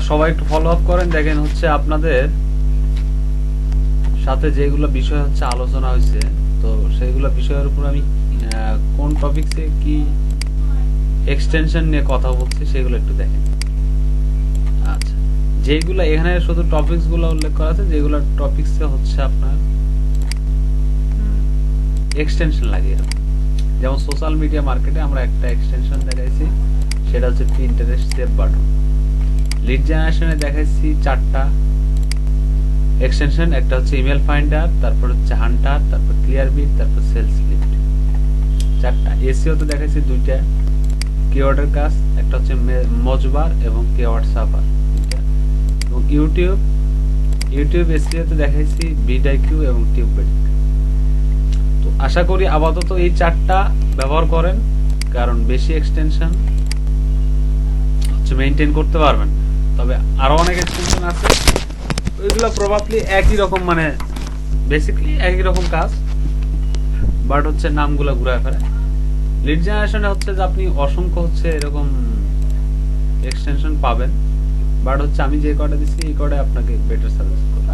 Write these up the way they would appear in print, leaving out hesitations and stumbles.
সবাই একটু follow up করেন। দেখেন হচ্ছে আপনাদের সাথে যেগুলো বিষয় হচ্ছে আলোচনা হয়েছে, তো সেইগুলো বিষয়ের উপর আমি কোন টপিকসে কি এক্সটেনশন নিয়ে কথা বলছি সেগুলো একটু দেখেন। আচ্ছা, যেগুলো এখানে শুধু টপিকস গুলো উল্লেখ করা আছে, যেগুলো টপিকসে হচ্ছে আপনার এক্সটেনশন লাগে এরকম। যেমন সোশ্যাল মিডিয়া মার্কেটে আমরা একটা এক্সটেনশন দেখাইছি, সেটা হচ্ছে পিন্টারেস্ট সেভ বাটন। লিড জেনারেশনে দেখাইছি 4টা এক্সটেনশন, একটা হচ্ছে ইমেল ফাইন্ডার, তারপর হচ্ছে হান্টার, তারপর ক্লিয়ার বিট, তারপর সেলস লিফট, 4টা। এসিও তো দেখাইছি 2টা কিওয়ার্ডের কাজ, একটা হচ্ছে মজবার এবং কিওয়ার্ড সার্ভার, 2টা। এবং ইউটিউব এসিও তে দেখাইছি বিডআইকিউ এবং টিউববেট। তো আশা করি আপাতত এই 4টা ব্যবহার করেন, কারণ বেশি এক্সটেনশন হচ্ছে মেইনটেইন করতে পারবেন। তবে আরো অনেক এক্সটেনশন আছে, ওইগুলো প্রবাবলি একই রকম, মানে বেসিক্যালি একই রকম কাজ, বাট হচ্ছে নামগুলো ঘুরায় ফেরে। লিড জেনারেশনে হচ্ছে যে আপনি অসংখ্য হচ্ছে এরকম এক্সটেনশন পাবেন, বাট হচ্ছে আমি যে কটা দিচ্ছি এই কটাই আপনাকে বেটার সাজেস্ট করব।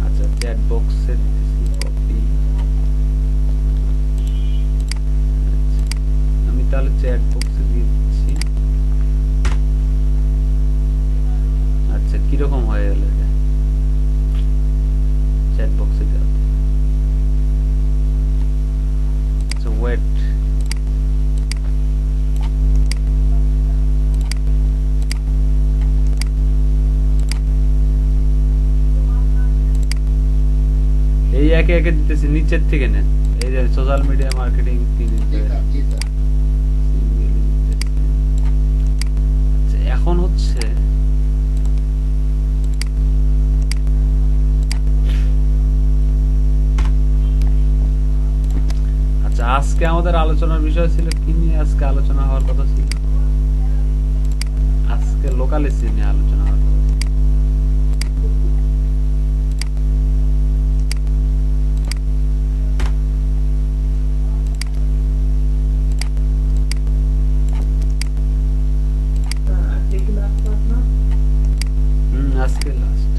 আচ্ছা, চ্যাট বক্সে দিতেছি কপি। আমি তাহলে চ্যাট বক্সে দিয়ে দিচ্ছি। আচ্ছা, কিরকম হয়ে গেল এটা চ্যাট বক্সে দেওয়া? আচ্ছা, ওয়েট, এই একে একে দিতেছি, নিচের থেকে নেন। এই যে সোশ্যাল মিডিয়া মার্কেটিং 3 আচ্ছা, এখন হচ্ছে আচ্ছা, আজকে আমাদের আলোচনার বিষয় ছিল কি নিয়ে? আজকে আলোচনা হওয়ার কথা ছিল, আজকে লোকাল এসি নিয়ে আলোচনা হওয়ার কথা ছিল। আজকে লাস্ট।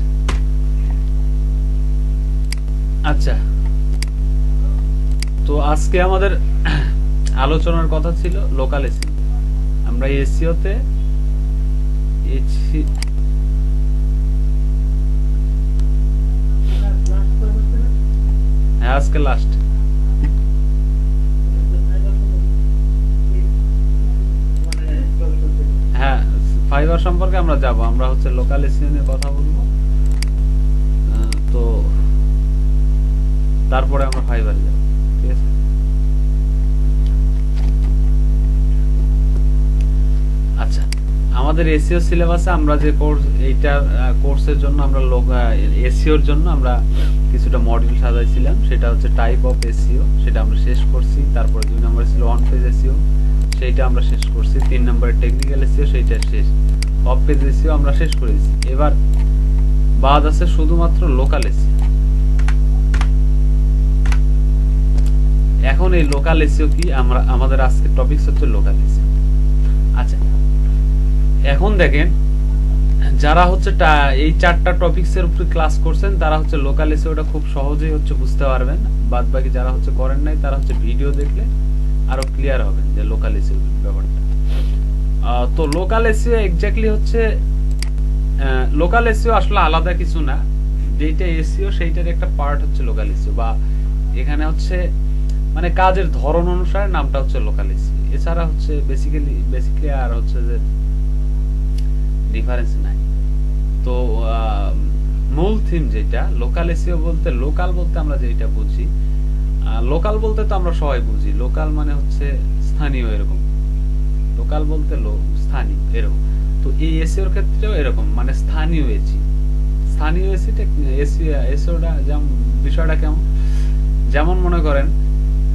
আচ্ছা, তো আজকে আমাদের আলোচনার কথা ছিল লোকাল এসি। আমরা এসিওতে হ্যাঁ, আজকে লাস্ট। হ্যাঁ, ফাইবার সম্পর্কে আমরা যাব, আমরা হচ্ছে লোকাল এসিও নিয়ে কথা বলবো। তো তারপরে আমরা ফাইবারে যাব, ঠিক আছে? আচ্ছা, আমাদের এসিও সিলেবাসে আমরা যে কোর্স, এইটার কোর্সের জন্য আমরা এসিওর জন্য আমরা কিছুটা মডিউল সাজাইছিলাম, সেটা হচ্ছে টাইপ অফ এসিও, সেটা আমরা শেষ করছি। তারপরে 2 নম্বর ছিল অন পেজ এসিও, সেইটা আমরা শেষ করছি। 3 নম্বরে টেকনিক্যাল এসিও, সেইটা শেষ। অফ পেজ এসিও আমরা শেষ করে দিয়েছি। এবার বাদ আছে শুধুমাত্র লোকাল এসিও। এখন এই লোকাল এসিও কি, আমরা আমাদের আজকের টপিকস হচ্ছে লোকাল এসিও। আচ্ছা, এখন দেখেন, যারা হচ্ছে এই 4টা টপিকসের উপরে ক্লাস করছেন তারা হচ্ছে লোকাল এসিওটা খুব সহজেই হচ্ছে বুঝতে পারবেন। বাদ বাকি যারা হচ্ছে করেন নাই তারা হচ্ছে ভিডিও দেখলে আরো ক্লিয়ার হবেন যে লোকাল এসিও ব্যাপারটা। তো লোকাল এসিও এক্স্যাক্টলি হচ্ছে, লোকাল এসিও আসলে আলাদা কিছু না, যেটা এসিও সেইটার একটা পার্ট হচ্ছে লোকাল এসিও, বা এখানে হচ্ছে মানে কাজের ধরন অনুসারে নামটা হচ্ছে লোকাল এসিও। এছাড়া হচ্ছে বেসিক্যালি আর হচ্ছে যে ডিফারেন্স নাই। তো মূল থিম যেটা লোকাল এসিও বলতে, লোকাল বলতে আমরা যেটা বুঝি, লোকাল বলতে তো আমরা সবাই বুঝি, লোকাল মানে হচ্ছে স্থানীয়, এরকম। লোকাল বলতে স্থানীয় এরকম। তো এই এসিওর ক্ষেত্রেও এরকম, মানে স্থানীয় এসি। স্থানীয় এসিটা এসিওটা যেমন বিষয়টা কেমন, যেমন মনে করেন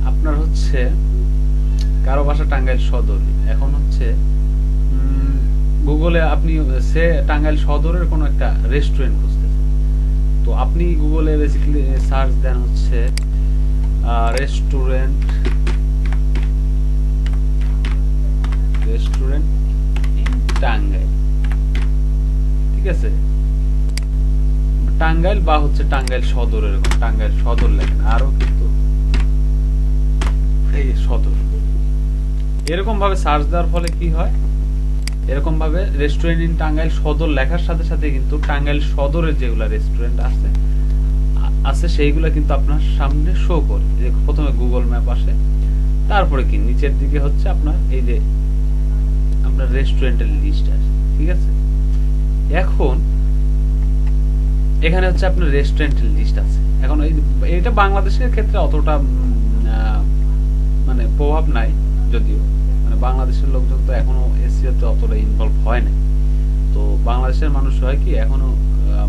আপনার হচ্ছে কারো বাসা টাঙ্গাইল সদর, এখন হচ্ছে গুগলে আপনি সে টাঙ্গাইল সদরের কোনো একটা রেস্টুরেন্ট খুঁজতেছেন, তো আপনি গুগলে বেসিক্যালি সার্চ দেন হচ্ছে রেস্টুরেন্ট রেস্টুরেন্ট ইন টাঙ্গাইল, ঠিক আছে, টাঙ্গাইল বা হচ্ছে টাঙ্গাইল সদর, এরকম টাঙ্গাইল সদর লেখেন, আরো কিন্তু এই সদর, এরকম ভাবে সার্চ দেওয়ার ফলে কি হয়, এরকম ভাবে রেস্টুরেন্ট ইন টাঙ্গাইল সদর লেখার সাথে সাথে কিন্তু টাঙ্গাইল সদরের যেগুলা রেস্টুরেন্ট আছে সেইগুলা কিন্তু আপনার সামনে শো করে। প্রথমে গুগল ম্যাপ আসে, তারপরে কি নিচের দিকে হচ্ছে আপনার এই যে আপনার রেস্টুরেন্টের লিস্ট আসে, ঠিক আছে। এখন এখানে হচ্ছে আপনার রেস্টুরেন্টের লিস্ট আছে। এখন এটা বাংলাদেশের ক্ষেত্রে অতটা মানে প্রভাব নাই, যদিও মানে বাংলাদেশের লোকজন তো এখনো এসইওতে অতটা ইনভলভ হয় না। তো বাংলাদেশের মানুষ হয় কি এখনো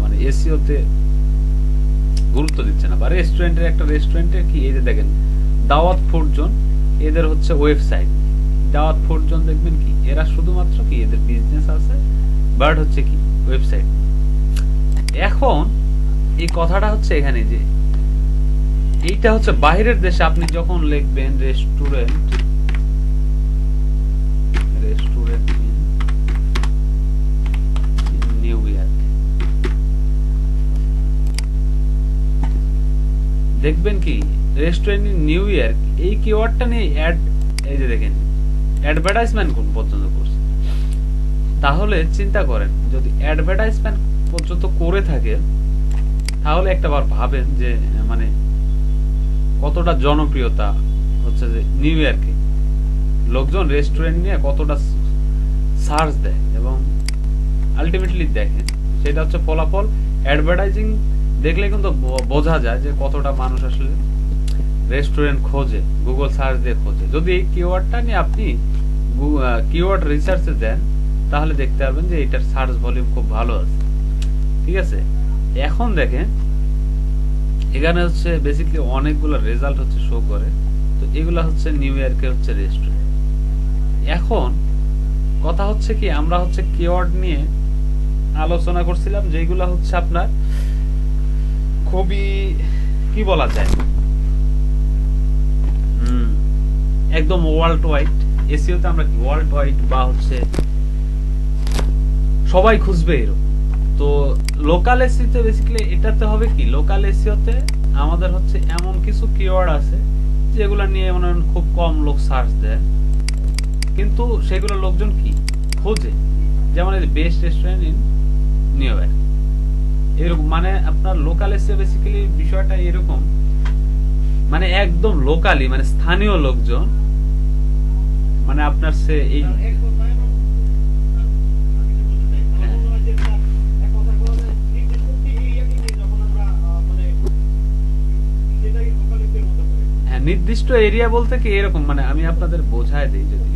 মানে এসইওতে গুরুত্ব দিচ্ছে না। বা রেস্টুরেন্টের একটা রেস্টুরেন্টের কি এই যে দেখেন দাওয়াত ফুড জোন, এদের হচ্ছে ওয়েবসাইট দাওয়াত ফুড জোন, দেখবেন কি এরা শুধুমাত্র কি এদের বিজনেস আছে, বাট হচ্ছে কি ওয়েবসাইট। এখন এই কথাটা হচ্ছে এখানে যে এইটা হচ্ছে বাইরের দেশে আপনি যখন লিখবেন রেস্টুরেন্ট ইন নিউ ইয়র্ক, দেখবেন কি রেস্টুরেন্ট ইন নিউ ইয়র্ক এই কিওয়ার্ডটা নিয়ে অ্যাড, এই যে দেখেন অ্যাডভার্টাইজমেন্ট কোন পর্যন্ত করছে। তাহলে চিন্তা করেন যদি অ্যাডভার্টাইজমেন্ট পর্যন্ত করে থাকে, তাহলে একটা বার ভাবেন যে মানে কতটা জনপ্রিয়তা হচ্ছে যে নিউ ইয়র্কে লোকজন রেস্টুরেন্ট নিয়ে কতটা সার্চ দেয়, এবং আলটিমেটলি দেখেন সেটা হচ্ছে ফলাফল। অ্যাডভার্টাইজিং দেখলে কিন্তু বোঝা যায় যে কতটা মানুষ আসলে রেস্টুরেন্ট খোঁজে, গুগল সার্চ দিয়ে খোঁজে। যদি এই কিওয়ার্ডটা নিয়ে আপনি কিওয়ার্ড রিসার্চে দেন, তাহলে দেখতে পারবেন যে এটার সার্চ ভলিউম খুব ভালো আছে, ঠিক আছে। এখন দেখেন এখানে হচ্ছে বেসিক্যালি অনেকগুলো রেজাল্ট হচ্ছে শো করে, তো এগুলা হচ্ছে নিউ ইয়র্কের হচ্ছে রেস্টুরেন্ট। এখন কথা হচ্ছে কি আমরা হচ্ছে কিওয়ার্ড নিয়ে আলোচনা করছিলাম, যেগুলা হচ্ছে আপনার খুবই কি বলা যায় একদম ওয়ার্ল্ড ওয়াইড। এসইওতে আমরা ওয়ার্ল্ড ওয়াইড বা হচ্ছে সবাই খুঁজবে এরকম। তো লোকাল এসইওতে বেসিক্যালি এটাতে হবে কি, লোকাল এসইওতে আমাদের হচ্ছে এমন কিছু কিওয়ার্ড আছে যেগুলো নিয়ে মনে হয় খুব কম লোক সার্চ দেয়, কিন্তু সেগুলো লোকজন কি খোঁজে। যেমন এই best restaurant in new York, এরকম মানে আপনার লোকাল এসইও বেসিক্যালি বিষয়টা এরকম, মানে একদম লোকালি মানে স্থানীয় লোকজন মানে আপনার সে এই নির্দিষ্ট এরিয়া বলতে কি এরকম, মানে আমি আপনাদের বোঝায় দিই, যদি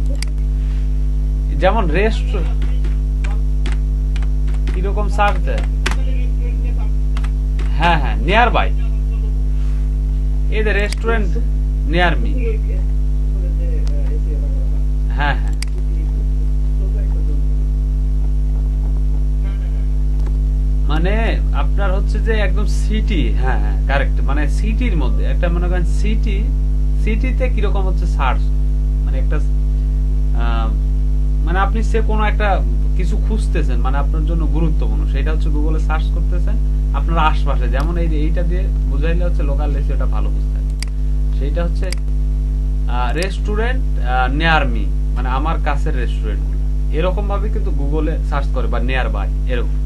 যেমন রেস্টুরেন্ট কিরকম সার্চ দেয়, হ্যাঁ হ্যাঁ নিয়ার বাই, এই যে রেস্টুরেন্ট নিয়ার মি, হ্যাঁ হ্যাঁ মানে আপনার হচ্ছে যে একদম সিটি, হ্যাঁ হ্যাঁ কারেক্ট, মানে সিটির মধ্যে একটা মনে করেন সিটিতে কিরকম হচ্ছে সার্চ, মানে একটা মানে আপনি সে কোনো একটা কিছু খুঁজতেছেন, মানে আপনার জন্য গুরুত্বপূর্ণ, সেটা হচ্ছে গুগলে সার্চ করতেছেন আপনার আশপাশে, যেমন এই যে এইটা দিয়ে বুঝাইলে হচ্ছে লোকাল রেসিওটা ভালো বুঝতে হবে। সেইটা হচ্ছে রেস্টুরেন্ট নিয়ার মি, মানে আমার কাছের রেস্টুরেন্টগুলো, এরকম ভাবে কিন্তু গুগলে সার্চ করে, বা নিয়ার বাই এরকম।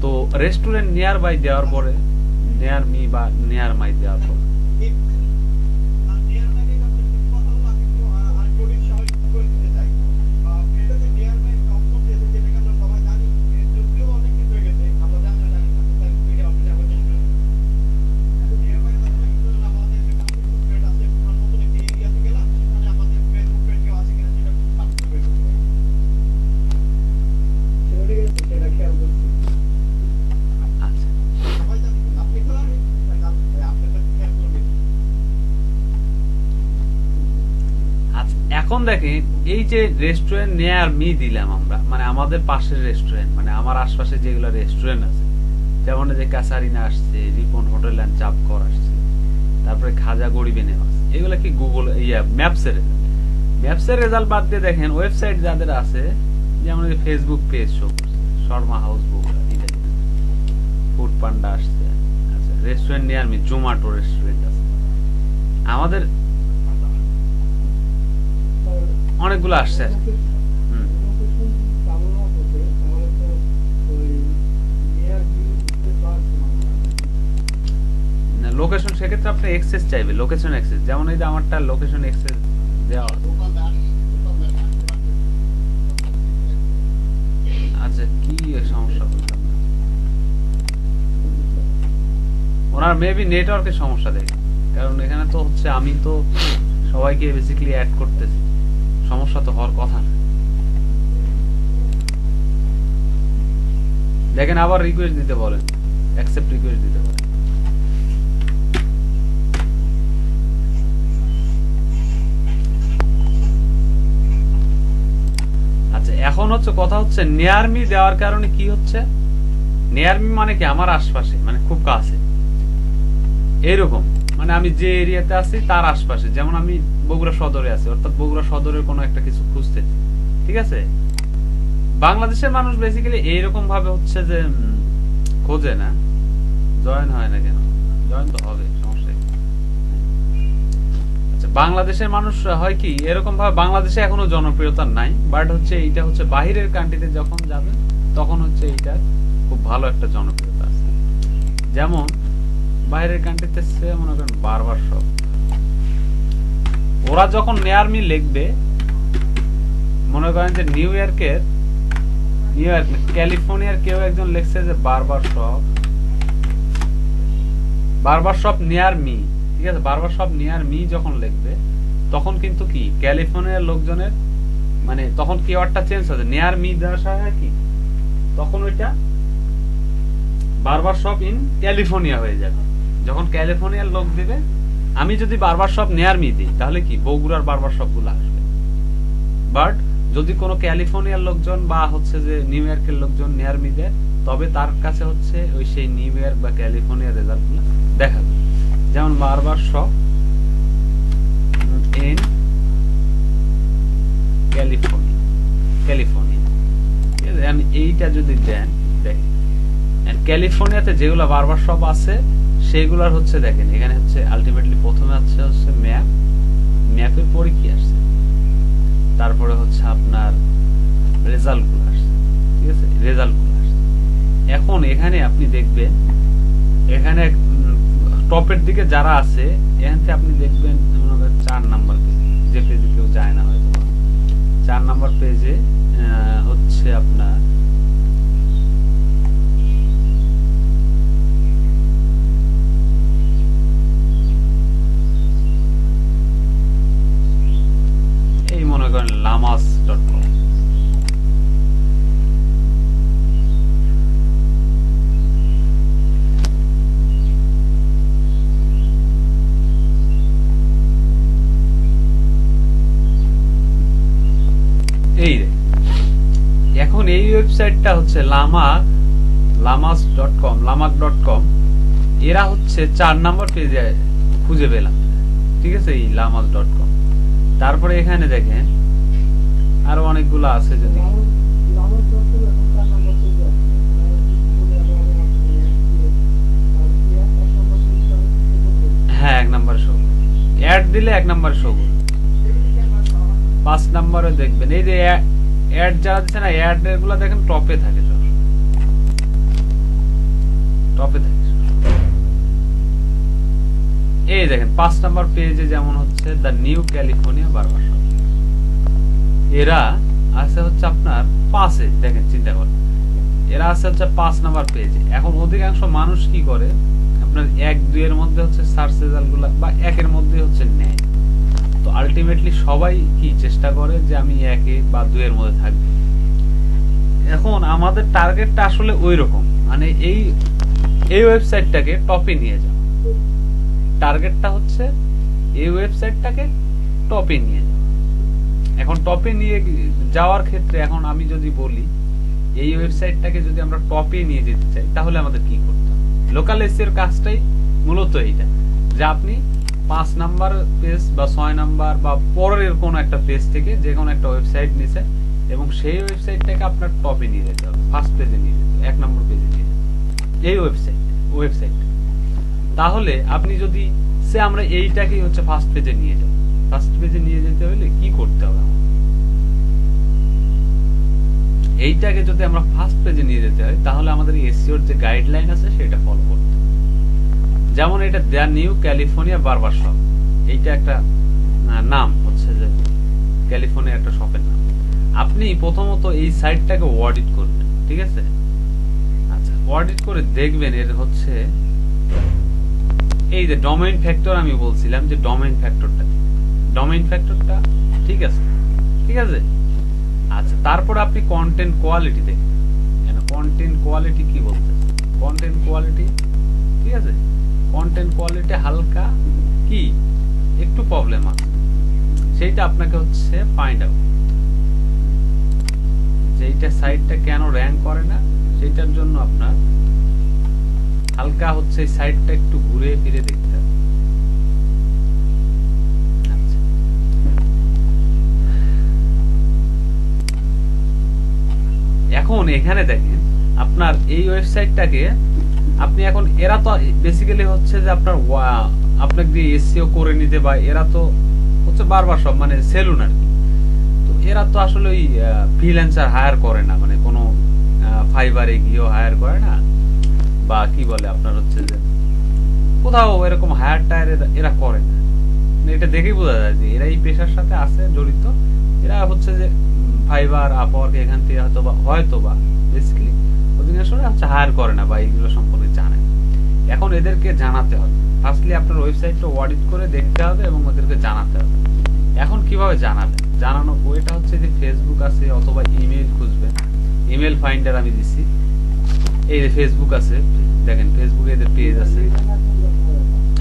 তো রেস্টুরেন্ট নিয়ার বাই দেওয়ার পরে, নিয়ার মি বা নিয়ার মাই দেওয়ার পরে এখন দেখেন এই যে রেস্টুরেন্ট নিয়ার মি দিলাম আমরা, মানে আমাদের পাশের রেস্টুরেন্ট, মানে আমার আশপাশে যেগুলো রেস্টুরেন্ট আছে, যেমন যে কাসারিনা আসছে, রিপন হোটেল এন্ড চাপকর আসছে, তারপরে খাজা গরিবে নেওয়া আছে, এগুলো কি গুগল ম্যাপসের ম্যাপসের রেজাল্ট বাদ দিয়ে দেখেন ওয়েবসাইট যাদের আছে, যেমন এই ফেসবুক পেজ শো করছে শর্মা হাউস বগুড়া, ফুড পান্ডা আসছে, আচ্ছা restaurant near me, Zomato restaurant আছে, আমাদের অনেকগুলো আসছে। লোকেশন সেক্ষেত্রে আপনি এক্সেস চাইবে, লোকেশন এক্সেস, যেমন এই যে আমারটা লোকেশন এক্সেস দেওয়া আছে। আচ্ছা কি সমস্যা বললাম না, ওনার মেবি নেটওয়ার্কের সমস্যা দেখে, কারণ এখানে তো হচ্ছে আমি তো সবাইকে বেসিক্যালি অ্যাড করতেছি, সমস্যা তো হওয়ার কথা না। দেখেন আবার রিকোয়েস্ট দিতে বলেন, অ্যাকসেপ্ট রিকোয়েস্ট দিতে বলেন। আচ্ছা এখন হচ্ছে কথা হচ্ছে নিয়ার মি দেওয়ার কারণে কি হচ্ছে, নিয়ার মি মানে কি আমার আশপাশে, মানে খুব কাছে, এরকম মানে আমি যে এরিয়াতে আছি তার আশপাশে, যেমন আমি বগুড়া সদরে আছি, অর্থাৎ বগুড়া সদরের কোনো একটা কিছু খুঁজতেছি, ঠিক আছে। বাংলাদেশের মানুষ বেসিক্যালি এইরকম ভাবে হচ্ছে যে খোঁজে না, জয়েন হয় না কেন, জয়েন তো হবে, সমস্যা কি? আচ্ছা বাংলাদেশের মানুষ হয় কি এরকম ভাবে, বাংলাদেশে এখনো জনপ্রিয়তা নাই, বাট হচ্ছে এইটা হচ্ছে বাহিরের কান্ট্রিতে যখন যাবেন তখন হচ্ছে এইটা খুব ভালো একটা জনপ্রিয়তা আছে। যেমন বাইরের কান্ট্রিতে সে মনে করেন বারবার শপ, ওরা যখন নিয়ার মি লিখবে, মনে করেন যে নিউ ইয়র্ক ক্যালিফোর্নিয়ার কেউ একজন লিখছে যে বারবার শপ নিয়ার মি, ঠিক আছে, বারবার শপ নিয়ার মি যখন লিখবে তখন কিন্তু কি ক্যালিফোর্নিয়ার লোকজনের মানে তখন কিওয়ার্ডটা চেঞ্জ হচ্ছে, নিয়ার মি দেওয়ার সাথে কি তখন ওইটা বারবার শপ ইন ক্যালিফোর্নিয়া হয়ে যাবে। যখন ক্যালিফোর্নিয়ার লোক দিবে, আমি যদি বারবার শপ নিয়ার মি দিই তাহলে কি বগুড়ার বারবার শপ গুলো আসবে, বাট যদি কোনো ক্যালিফোর্নিয়ার লোকজন বা হচ্ছে যে নিউ ইয়র্কের লোকজন নিয়ার মি দেয়, তবে তার কাছে হচ্ছে ওই সেই নিউ ইয়র্ক বা ক্যালিফোর্নিয়ার রেজাল্ট গুলো দেখাবে। যেমন বারবার শপ ইন ক্যালিফোর্নিয়া, আমি এইটা যদি দেন, দেখেন ক্যালিফোর্নিয়াতে যেগুলো বারবার শপ আছে সেগুলার হচ্ছে দেখেন এখানে হচ্ছে আলটিমেটলি প্রথমে হচ্ছে ম্যাপের পরে কি আসছে, তারপরে হচ্ছে আপনার রেজাল্ট গুলো আসছে, ঠিক আছে, রেজাল্ট গুলো আসছে। এখন এখানে আপনি দেখবেন এখানে টপের দিকে যারা আছে এখান থেকে আপনি দেখবেন 4 নাম্বার পেজ, যে পেজে কেউ যায় না হয়তো 4 নাম্বার পেজে হচ্ছে আপনার এই মনে করেন lamas.com, এই এখন এই ওয়েবসাইটটা হচ্ছে lamak.com, এরা হচ্ছে 4 নাম্বার পেজে খুঁজে পেলাম, ঠিক আছে, এই lamas.com। তারপরে এখানে দেখেন আরো অনেকগুলো আছে, যদি হ্যাঁ 1 নাম্বার শো, অ্যাড দিলে 1 নাম্বার শো, 5 নাম্বারে দেখবেন এই যে অ্যাড যারা দিচ্ছে না, অ্যাড গুলো দেখেন টপে থাকে, টপে থাকে। এই দেখেন 5 নাম্বার পেজে যেমন হচ্ছে দ্য নিউ ক্যালিফোর্নিয়া বারবার শপ, এরা আছে হচ্ছে আপনার 5-এ, দেখেন চিন্তা করেন এরা আছে হচ্ছে 5 নাম্বার পেজে। এখন অধিকাংশ মানুষ কি করে আপনার 1-2 এর মধ্যে হচ্ছে সার্চ রেজাল্ট গুলা বা 1-এর মধ্যে হচ্ছে নেয়, তো আলটিমেটলি সবাই কি চেষ্টা করে যে আমি 1-এ বা 2-এর মধ্যে থাকবো। এখন আমাদের টার্গেটটা আসলে ওই রকম, মানে এই ওয়েবসাইটটাকে টপে নিয়ে যাও, টার্গেটটা হচ্ছে এই ওয়েবসাইটটাকে টপে নিয়ে যাও। এখন টপে নিয়ে যাওয়ার ক্ষেত্রে এখন আমি যদি বলি এই ওয়েবসাইটটাকে যদি আমরা টপে নিয়ে যেতে চাই তাহলে আমাদের কি করতে হবে, লোকাল এসইও এর কাজটাই মূলত এইটা, যে আপনি 5 নাম্বার পেজ বা 6 নাম্বার বা পরের কোনো একটা পেজ থেকে যে কোনো একটা ওয়েবসাইট নিছে এবং সেই ওয়েবসাইটটাকে আপনার টপে নিয়ে যেতে হবে, ফার্স্ট পেজে নিয়ে যেতে হবে, 1 নম্বর পেজে নিয়ে যেতে হবে এই ওয়েবসাইট। তাহলে আপনি যদি আমরা এইটাকেই হচ্ছে ফার্স্ট পেজে নিয়ে যাব, ফার্স্ট পেজে নিয়ে যেতে হলে কি করতে হবে? এইটাকে যদি আমরা ফার্স্ট পেজে নিয়ে যেতে হয় তাহলে আমাদের এসইওর যে গাইডলাইন আছে সেটা ফলো করতে হবে। যেমন এটা দ্য নিউ ক্যালিফোর্নিয়া বারবার শপ, এইটা একটা নাম হচ্ছে যে ক্যালিফোর্নিয়া একটা শপের নাম। আপনি প্রথমত এই সাইটটাকে অডিট করবেন, ঠিক আছে? আচ্ছা, অডিট করে দেখবেন এর হচ্ছে এই যে ডোমেইন ফ্যাক্টর, আমি বলছিলাম যে ডোমেইন ফ্যাক্টরটা ঠিক আছে, ঠিক আছে। আচ্ছা, তারপর আপনি কন্টেন্ট কোয়ালিটি দেখবেন। কন্টেন্ট কোয়ালিটি কি বলতেছে? কন্টেন্ট কোয়ালিটি, ঠিক আছে, কন্টেন্ট কোয়ালিটি হালকা কি একটু প্রবলেম আছে, সেইটা আপনাকে হচ্ছে ফাইন্ড আউট, যে এইটা সাইটটা কেন র‍্যাঙ্ক করে না সেইটার জন্য আপনার হালকা হচ্ছে এই সাইটটা একটু ঘুরে ফিরে দেখতে হবে। আচ্ছা, এখন এখানে দেখেন আপনার এই ওয়েবসাইটটাকে আপনি এখন, এরা তো বেসিক্যালি হচ্ছে যে আপনার আপনাকে দিয়ে এসইও করে নিতে, বা এরা তো হচ্ছে বারবার সব মানে সেলুন আর কি। তো এরা তো আসলে ওই ফ্রিল্যান্সার হায়ার করে না, মানে কোনো ফাইবারে গিয়েও হায়ার করে না, বা কি বলে আপনার হচ্ছে যে কোথাও এরকম হায়ার টায়ার এরা করে না। এটা দেখেই বোঝা যায় যে এরা এই পেশার সাথে আছে জড়িত। এরা হচ্ছে যে ফাইবার, আপওয়ার্ক এখান থেকে হয়তো বা বেসিক্যালি অধিকাংশরা হচ্ছে হায়ার করে না বা এইগুলো সম্পর্কে জানে। এখন এদেরকে জানাতে হবে, ফার্স্টলি আপনার ওয়েবসাইটটা অডিট করে দেখতে হবে এবং ওদেরকে জানাতে হবে। এখন কিভাবে জানাবেন? জানানো ওইটা হচ্ছে যে ফেসবুক আছে অথবা ইমেল খুঁজবেন, ইমেল ফাইন্ডার আমি দিছি। এই যে ফেসবুক আছে, দেখেন ফেসবুকে এদের পেজ আছে।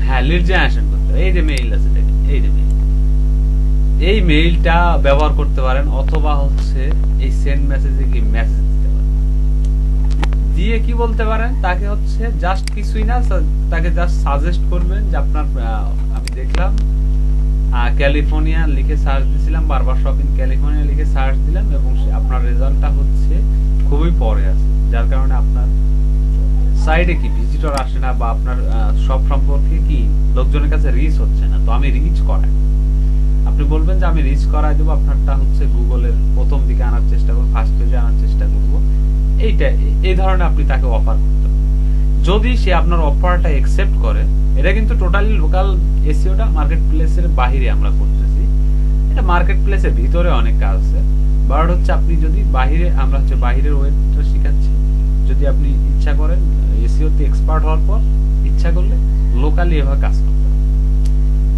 হ্যাঁ, লিড জেনারেশন করতে হবে। এই যে মেইল আছে, দেখেন এই যে মেইল, এই মেইলটা ব্যবহার করতে পারেন, অথবা হচ্ছে এই সেন্ড মেসেজে কি মেসেজ দিতে পারেন। দিয়ে কি বলতে পারেন তাকে হচ্ছে জাস্ট কিছুই না, তাকে জাস্ট সাজেস্ট করবেন যে আপনার আমি দেখলাম ক্যালিফোর্নিয়া লিখে সার্চ দিছিলাম, বারবার শপ ইন ক্যালিফোর্নিয়া লিখে সার্চ দিলাম এবং আপনার রেজাল্টটা হচ্ছে খুবই পরে আছে, যার কারণে আপনার সাইডে কি ভিজিটর আসে না, বা আপনার শপ সম্পর্কে কি লোকজনের কাছে রিচ হচ্ছে না। তো আমি রিচ করাই, আপনি বলবেন যে আমি রিচ করাই দেবো, আপনারটা হচ্ছে গুগলের প্রথম দিকে আনার চেষ্টা করবো, ফার্স্ট পেজে আনার চেষ্টা করবো। এইটা এই ধরনের আপনি তাকে অফার করতে পারেন। যদি সে আপনার অফারটা অ্যাকসেপ্ট করে, এটা কিন্তু টোটালি লোকাল এসইওটা মার্কেট প্লেসের বাহিরে আমরা করতেছি, এটা মার্কেট প্লেসের ভিতরে অনেক কাজ আছে। বাট হচ্ছে আপনি যদি বাহিরে, আমরা হচ্ছে বাহিরের ওয়েবটা শিখাচ্ছি, যদি আপনি ইচ্ছা করেন এসইওতে এক্সপার্ট হওয়ার পর ইচ্ছা করলে লোকালি এভাবে কাজ করতে পারেন।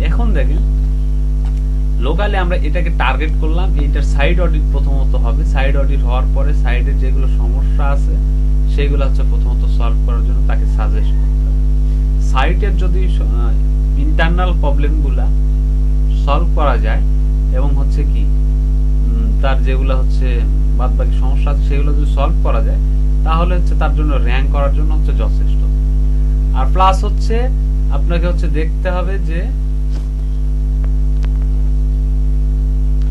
এখন দেখেন লোকালি আমরা এটাকে টার্গেট করলাম, এইটার সাইড অডিট প্রথমত হবে। সাইড অডিট হওয়ার পরে সাইডের যেগুলো সমস্যা আছে সেগুলো হচ্ছে প্রথমত সলভ করার জন্য তাকে সাজেস্ট করতে হবে। সাইটের যদি ইন্টারনাল প্রবলেমগুলা সলভ করা যায় এবং হচ্ছে কি তার যেগুলো হচ্ছে বাদ বাকি সমস্যা আছে সেগুলো যদি সলভ করা যায়, তাহলে হচ্ছে তার জন্য র্যাঙ্ক করার জন্য হচ্ছে যথেষ্ট। আর প্লাস হচ্ছে আপনাকে হচ্ছে দেখতে হবে যে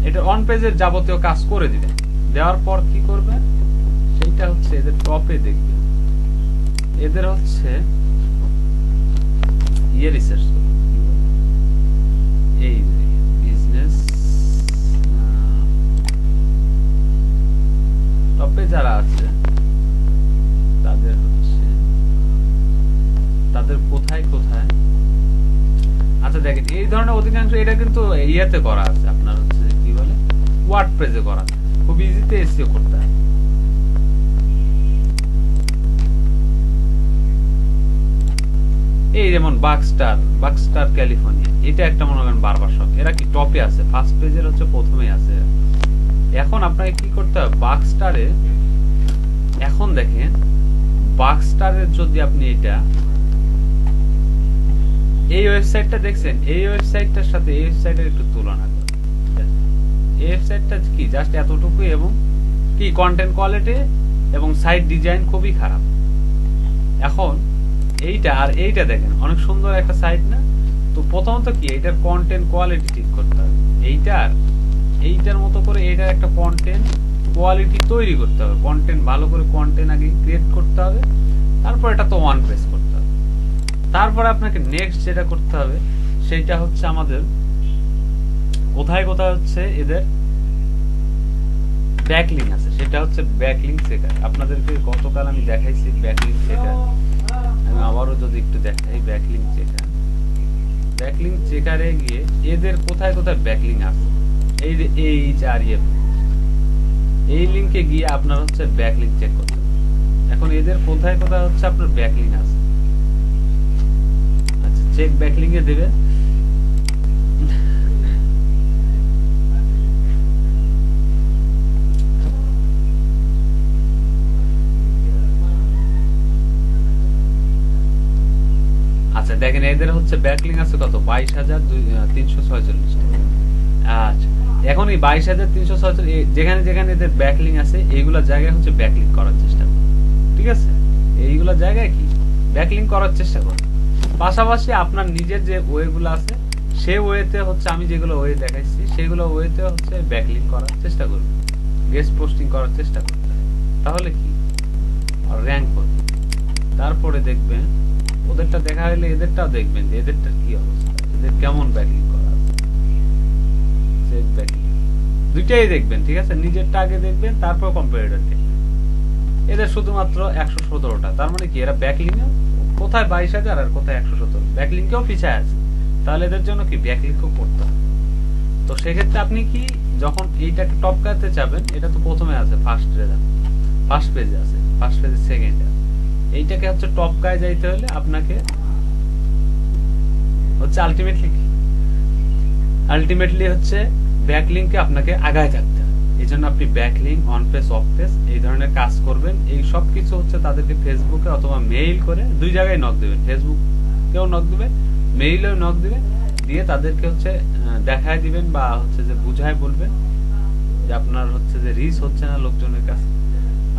এটা অন পেজের যাবতীয় কাজ করে দিবেন। দেওয়ার পর কি করবেন সেইটা হচ্ছে এদের টপে দেখবেন, এদের হচ্ছে রিসার্চ করবেন, এই বিজনেস টপে যারা আছে তাদের হচ্ছে তাদের কোথায় কোথায়। আচ্ছা দেখেন এই ধরনের অধিকাংশ এটা কিন্তু ইয়াতে করা আছে, আপনার হচ্ছে কি বলে ওয়ার্ডপ্রেসে করা, খুব ইজিতে এসইও করতে হয়। এই যেমন বাক্সটার ক্যালিফোর্নিয়া, এটা একটা মনে করেন বারবার শপ, এরা কি টপে আছে, ফার্স্ট পেজের হচ্ছে প্রথমেই আছে। এখন আপনাকে কি করতে হবে বাক্সটারে, এখন দেখেন বাক্সটারের যদি আপনি এটা এই ওয়েবসাইটটা দেখছেন, এই ওয়েবসাইটটার সাথে এই ওয়েবসাইটের একটু তুলনা করেন। এই ওয়েবসাইটটা কি জাস্ট এতটুকুই এবং কি কন্টেন্ট কোয়ালিটি এবং সাইট ডিজাইন খুবই খারাপ। এখন এইটা আর এইটা দেখেন অনেক সুন্দর একটা সাইট না, তো প্রথমত কি এটার কন্টেন্ট কোয়ালিটি ঠিক করতে হবে, এইটার মতো করে এটার একটা কন্টেন্ট কোয়ালিটি তৈরি করতে হবে, কন্টেন্ট ভালো করে কন্টেন্ট আগে ক্রিয়েট করতে হবে, তারপর এটা তো ওয়ান পেজ করতে হবে। তারপরে আপনাকে নেক্সট যেটা করতে হবে সেটা হচ্ছে আমাদের কোথায় কোথায় হচ্ছে এদের ব্যাকলিং আছে, সেটা হচ্ছে ব্যাকলিং চেকার। আপনাদেরকে গতকাল আমি দেখাইছি ব্যাকলিং চেকার, আমি আবারও যদি একটু দেখাই ব্যাকলিং চেকারে গিয়ে এদের কোথায় কোথায় ব্যাকলিং আছে, এই যে এইচআরএফ এই লিংকে গিয়ে আপনার হচ্ছে ব্যাকলিং চেক করতে হবে। এখন এদের কোথায় কোথায় হচ্ছে আপনার ব্যাকলিং আছে, আচ্ছা চেক ব্যাকলিং এ দেবে, আচ্ছা দেখেন এদের হচ্ছে ব্যাকলিং আছে কত 22,346। আচ্ছা এখন এই 22,346 যেখানে যেখানে এদের ব্যাকলিং আছে এইগুলা জায়গায় হচ্ছে ব্যাকলিং করার চেষ্টা করুন, ঠিক আছে? এইগুলা জায়গায় কি ব্যাকলিং করার চেষ্টা করুন। পাশাপাশি আপনার নিজের যে ওয়েগুলো আছে সেই ওয়েতে হচ্ছে আমি যেগুলো ওয়ে দেখাইছি সেগুলো ওয়েতে হচ্ছে ব্যাকলিং করার চেষ্টা করুন, গেস্ট পোস্টিং করার চেষ্টা করতে, তাহলে কি র্যাঙ্ক করবে। তারপরে দেখবেন ওদেরটা দেখা হলে এদেরটাও দেখবেন যে এদেরটা কি অবস্থা, এদের কেমন ব্যাকলিং করা আছে, চেক ব্যাকলিং দুইটাই দেখবেন, ঠিক আছে? নিজেরটা আগে দেখবেন তারপর কম্পিটিটর দেখবেন। এদের শুধুমাত্র 117টা, তার মানে কি এরা ব্যাকলিং কোথায় 22,000 আর কোথায় 117, ব্যাকলিং কেও পিছায় আছে, তাহলে এদের জন্য কি ব্যাকলিং করতে হবে। তো সেক্ষেত্রে আপনি কি যখন এইটাকে টপ করতে যাবেন, এটা তো প্রথমে আছে ফার্স্ট পেজে আছে, ফার্স্ট পেজে সেকেন্ডে আছে, এইটাকে হচ্ছে টপ গায়ে যাইতে হলে আপনাকে হচ্ছে আলটিমেটলি হচ্ছে ব্যাকলিংকে আপনাকে আগায় থাকতে হবে। এই জন্য আপনি backlink on page of page এই ধরনের কাজ করবেন। এই সব কিছু হচ্ছে তাদেরকে ফেসবুকে অথবা মেইল করে দুই জায়গায় নক দেবেন, ফেসবুকেও নক দেবেন, মেইলেও নক দেবেন, দিয়ে তাদেরকে হচ্ছে দেখায় দিবেন বা হচ্ছে যে বুঝায় বলবেন যে আপনার হচ্ছে যে রিচ হচ্ছে না লোকজনের কাছে,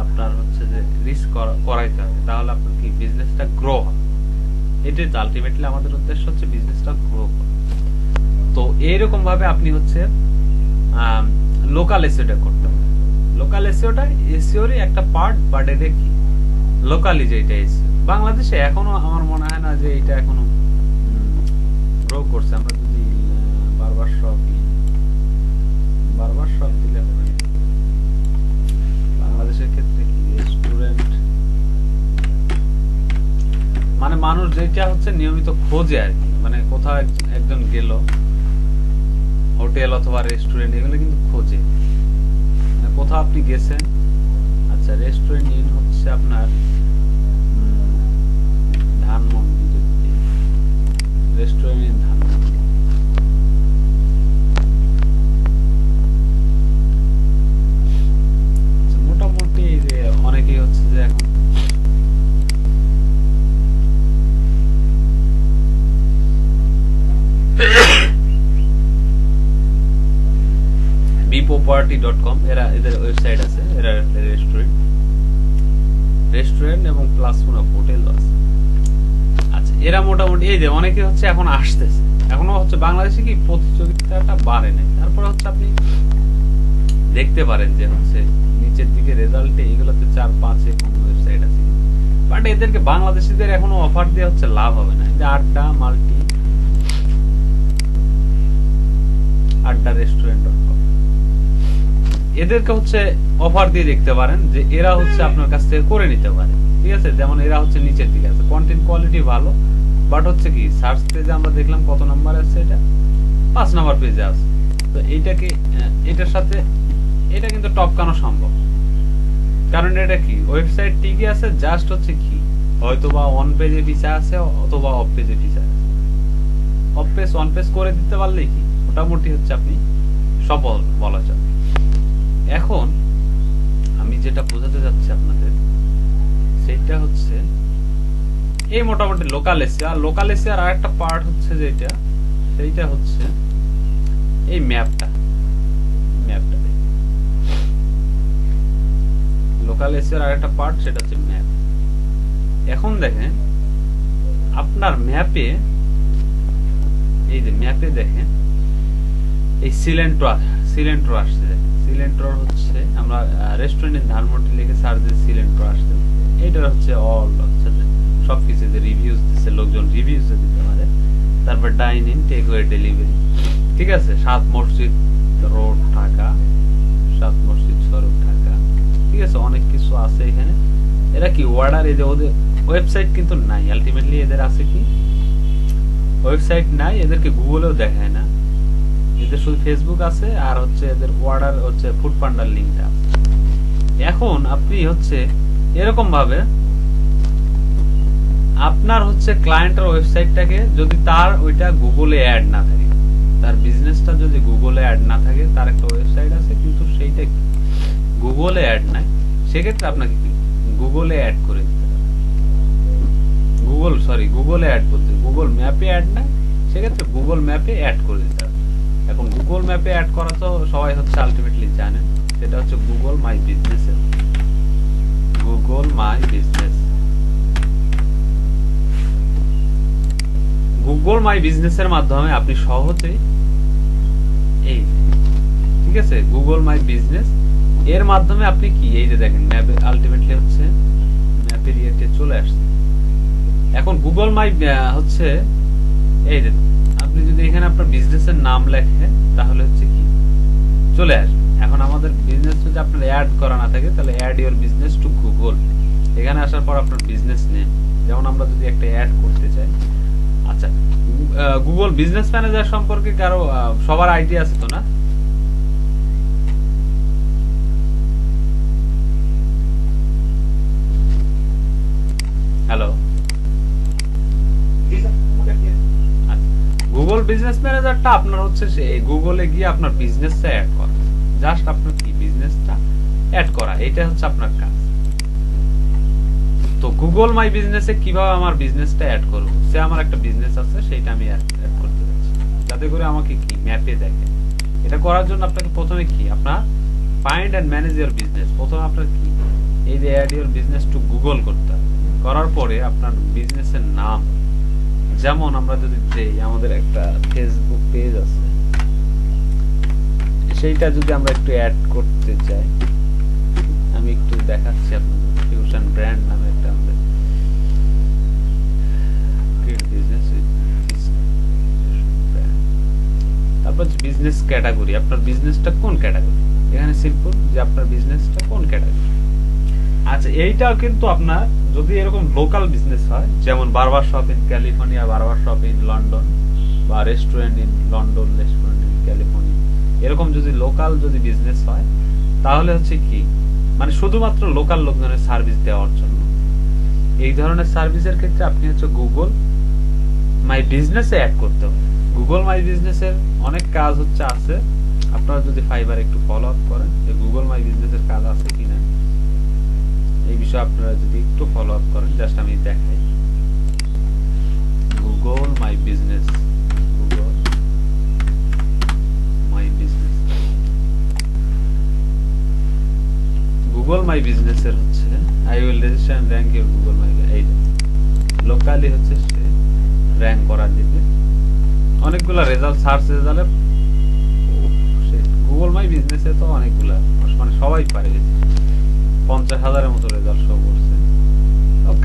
আপনার হচ্ছে যে রিস্ক করাইতে হবে, তাহলে আপনার কি বিজনেসটা গ্রো হবে। এটাই তো আলটিমেটলি আমাদের উদ্দেশ্য হচ্ছে বিজনেসটা গ্রো করা। তো এইরকম ভাবে আপনি হচ্ছে লোকাল এসইওটা করতে হবে। লোকাল এসইওটা এসইওরই একটা পার্ট, বাট এটা কি লোকালি যেটা এসইও বাংলাদেশে এখনো আমার মনে হয় না যে এটা এখনো গ্রো করছে। আমরা যদি বারবার সব দিলে হবে, বাংলাদেশের ক্ষেত্রে কি রেস্টুরেন্ট মানে মানুষ যেটা হচ্ছে নিয়মিত খোঁজে আর কি, মানে কোথাও একজন গেল হোটেল অথবা রেস্টুরেন্ট এগুলো কিন্তু খোঁজে, মানে কোথাও আপনি গেছেন, আচ্ছা রেস্টুরেন্ট ইন হচ্ছে আপনার ধানমন্ডি, রেস্টুরেন্ট ইন ধানমন্ডি, মোটামুটি অনেকেই হচ্ছে যে এখন bipoparty.com এদের ওয়েবসাইট আছে, এরা রেস্টুরেন্ট এবং প্লাস কোন হোটেল আছে। আচ্ছা এরা মোটামুটি এই যে অনেকে হচ্ছে এখন আসতেছে, এখনো হচ্ছে বাংলাদেশে কি প্রতিযোগিতাটা বাড়ে নাই, তারপরে হচ্ছে আপনি দেখতে পারেন যে হচ্ছে নিচের দিকে রেজাল্টে এগুলোতে 4-5 কোন ওয়েবসাইট আছে, বাট এদেরকে বাংলাদেশিদের এখনো অফার দিয়ে হচ্ছে লাভ হবে না। যে আড্ডা রেস্টুরেন্ট.com এদেরকে হচ্ছে অফার দিয়ে দেখতে পারেন যে এরা হচ্ছে আপনার কাছ থেকে করে নিতে পারে, ঠিক আছে? যেমন এরা হচ্ছে নিচের দিকে আছে, কন্টেন্ট কোয়ালিটি ভালো, বাট হচ্ছে কি সার্চ পেজে আমরা দেখলাম কত নাম্বার আছে, এটা 5 নাম্বার পেজে আছে। তো এইটাকে এটার সাথে এটা কিন্তু টপকানো সম্ভব, কারণ এটা কি ওয়েবসাইট ঠিকই আছে, জাস্ট হচ্ছে কি হয়তোবা অন পেজে পিছা আছে অথবা অফ পেজে পিছা আছে। অফ পেজ অন পেজ করে দিতে পারলেই কি মোটামুটি হচ্ছে আপনি সফল বলা যায়। এখন আমি যেটা বোঝাতে যাচ্ছি আপনাদের সেটা হচ্ছে এই মোটামুটি লোকাল এসিও, আর লোকাল এসিওর আরেকটা পার্ট হচ্ছে যেটা সেইটা হচ্ছে এই ম্যাপটা লোকাল এসিওর আরেকটা পার্ট, সেটা হচ্ছে ম্যাপ। এখন দেখেন আপনার ম্যাপে এই যে ম্যাপে দেখেন এই সিলেন্ট্রো আসছে। সিলেন্ট্রো হচ্ছে আমরা রেস্টুরেন্টের ধানমন্ডি লিখে সার্চ দিয়ে সিলেন্ট্রো আসছে। এইটার হচ্ছে অল হচ্ছে যে সবকিছু যে রিভিউজ দিচ্ছে, লোকজন রিভিউজ দিতে পারে। তারপর dine in, takeaway, delivery, ঠিক আছে। 7 মসজিদ রোড ঢাকা, 7 মসজিদ সড়ক ঢাকা, ঠিক আছে। অনেক কিছু আছে এখানে। এরা কি অর্ডার, এই যে ওদের ওয়েবসাইট কিন্তু নাই, আলটিমেটলি এদের আছে কি ওয়েবসাইট নাই, এদেরকে গুগলেও দেখায় না, এদের শুধু ফেসবুক আছে আর হচ্ছে এদের অর্ডার হচ্ছে ফুড পান্ডার লিঙ্কটা আছে। এখন আপনি হচ্ছে এরকম ভাবে আপনার হচ্ছে ক্লায়েন্টের ওয়েবসাইটটাকে যদি তার ওইটা গুগলে অ্যাড না থাকে, তার বিজনেসটা যদি গুগলে অ্যাড না থাকে, তার একটা ওয়েবসাইট আছে কিন্তু সেইটা গুগলে অ্যাড নাই, সেক্ষেত্রে আপনাকে কি গুগলে অ্যাড করে দিতে হবে। গুগলে অ্যাড বলতে গুগল ম্যাপে অ্যাড নাই, সেক্ষেত্রে গুগল ম্যাপে অ্যাড করে দিতে হবে। এখন গুগল ম্যাপে অ্যাড করা তো সবাই হচ্ছে আলটিমেটলি জানেন, সেটা হচ্ছে Google my business. Google my business, Google my বিজনেসের মাধ্যমে আপনি সহজেই এই, ঠিক আছে, গুগল মাই বিজনেস এর মাধ্যমে আপনি কি এই যে দেখেন ম্যাপে আলটিমেটলি হচ্ছে ম্যাপের ইয়েতে চলে আসছে। এখন গুগল মাই হচ্ছে এই যে আপনি যদি এখানে আপনার বিজনেসের নাম লেখেন তাহলে হচ্ছে কি চলে আসবে। এখন আমাদের বিজনেস যদি আপনার অ্যাড করা না থাকে তাহলে add your business to Google, এখানে আসার পর আপনার বিজনেস নেম, যেমন আমরা যদি একটা অ্যাড করতে চাই। আচ্ছা, গুগল বিজনেস ম্যানেজার সম্পর্কে কারো সবার আইডিয়া আছে তো না? হ্যালো, গুগল বিজনেস ম্যানেজারটা আপনার হচ্ছে গুগলে গিয়ে আপনার বিজনেসটা অ্যাড করা, জাস্ট আপনার কি বিজনেসটা অ্যাড করা, এটা হচ্ছে আপনার কাজ। তো গুগল মাই বিজনেসে কিভাবে আমার বিজনেসটা অ্যাড করব, সে আমার একটা বিজনেস আছে সেটা আমি অ্যাড করতে যাচ্ছি, যাতে করে আমাকে কি ম্যাপে দেখে। এটা করার জন্য আপনাকে প্রথমে কি আপনার find and manage your business, প্রথমে আপনার কি এই যে add your business to Google করতে হবে। করার পরে আপনার বিজনেসের নাম, যেমন আমরা যদি দেই আমাদের একটা ফেসবুক পেজ আছে, সেইটা যদি আমরা একটু অ্যাড করতে চাই, আমি একটু দেখাচ্ছি আপনাদের। ফিউশন ব্র্যান্ড নামে একটা আমাদের বিজনেস, তারপর বিজনেস ক্যাটাগরি, আপনার বিজনেসটা কোন ক্যাটাগরি, এখানে সিম্পল যে আপনার বিজনেসটা কোন ক্যাটাগরি। আচ্ছা, এইটাও কিন্তু আপনার যদি এরকম লোকাল বিজনেস হয়, যেমন বারবার শপ ইন ক্যালিফোর্নিয়া, বারবার শপ ইন লন্ডন, বা restaurant in London, restaurant in California, এরকম যদি লোকাল যদি বিজনেস হয় তাহলে হচ্ছে কি মানে শুধুমাত্র লোকাল লোকজনের সার্ভিস দেওয়ার জন্য, এই ধরনের সার্ভিসের ক্ষেত্রে আপনি হচ্ছে গুগল মাই বিজনেসে অ্যাড করতে হবে। গুগল মাই বিজনেসের অনেক কাজ হচ্ছে আছে, আপনারা যদি ফাইবার একটু ফলো আপ করেন যে গুগল মাই বিজনেসের কাজ আছে কিনা, এই বিষয়ে আপনারা যদি একটু ফলো আপ করেন, জাস্ট আমি দেখাই। Google my business, Google my business, Google my বিজনেসের হচ্ছে I will register and rank your Google my, এই লোকালি হচ্ছে সে র‍্যাঙ্ক করা দিবে। অনেকগুলা রেজাল্ট, সার্চ রেজাল্টে গুগল মাই বিজনেসে তো অনেকগুলা, মানে সবাই পারে, 50,000-এর মতো রেজাল্ট শো করছে।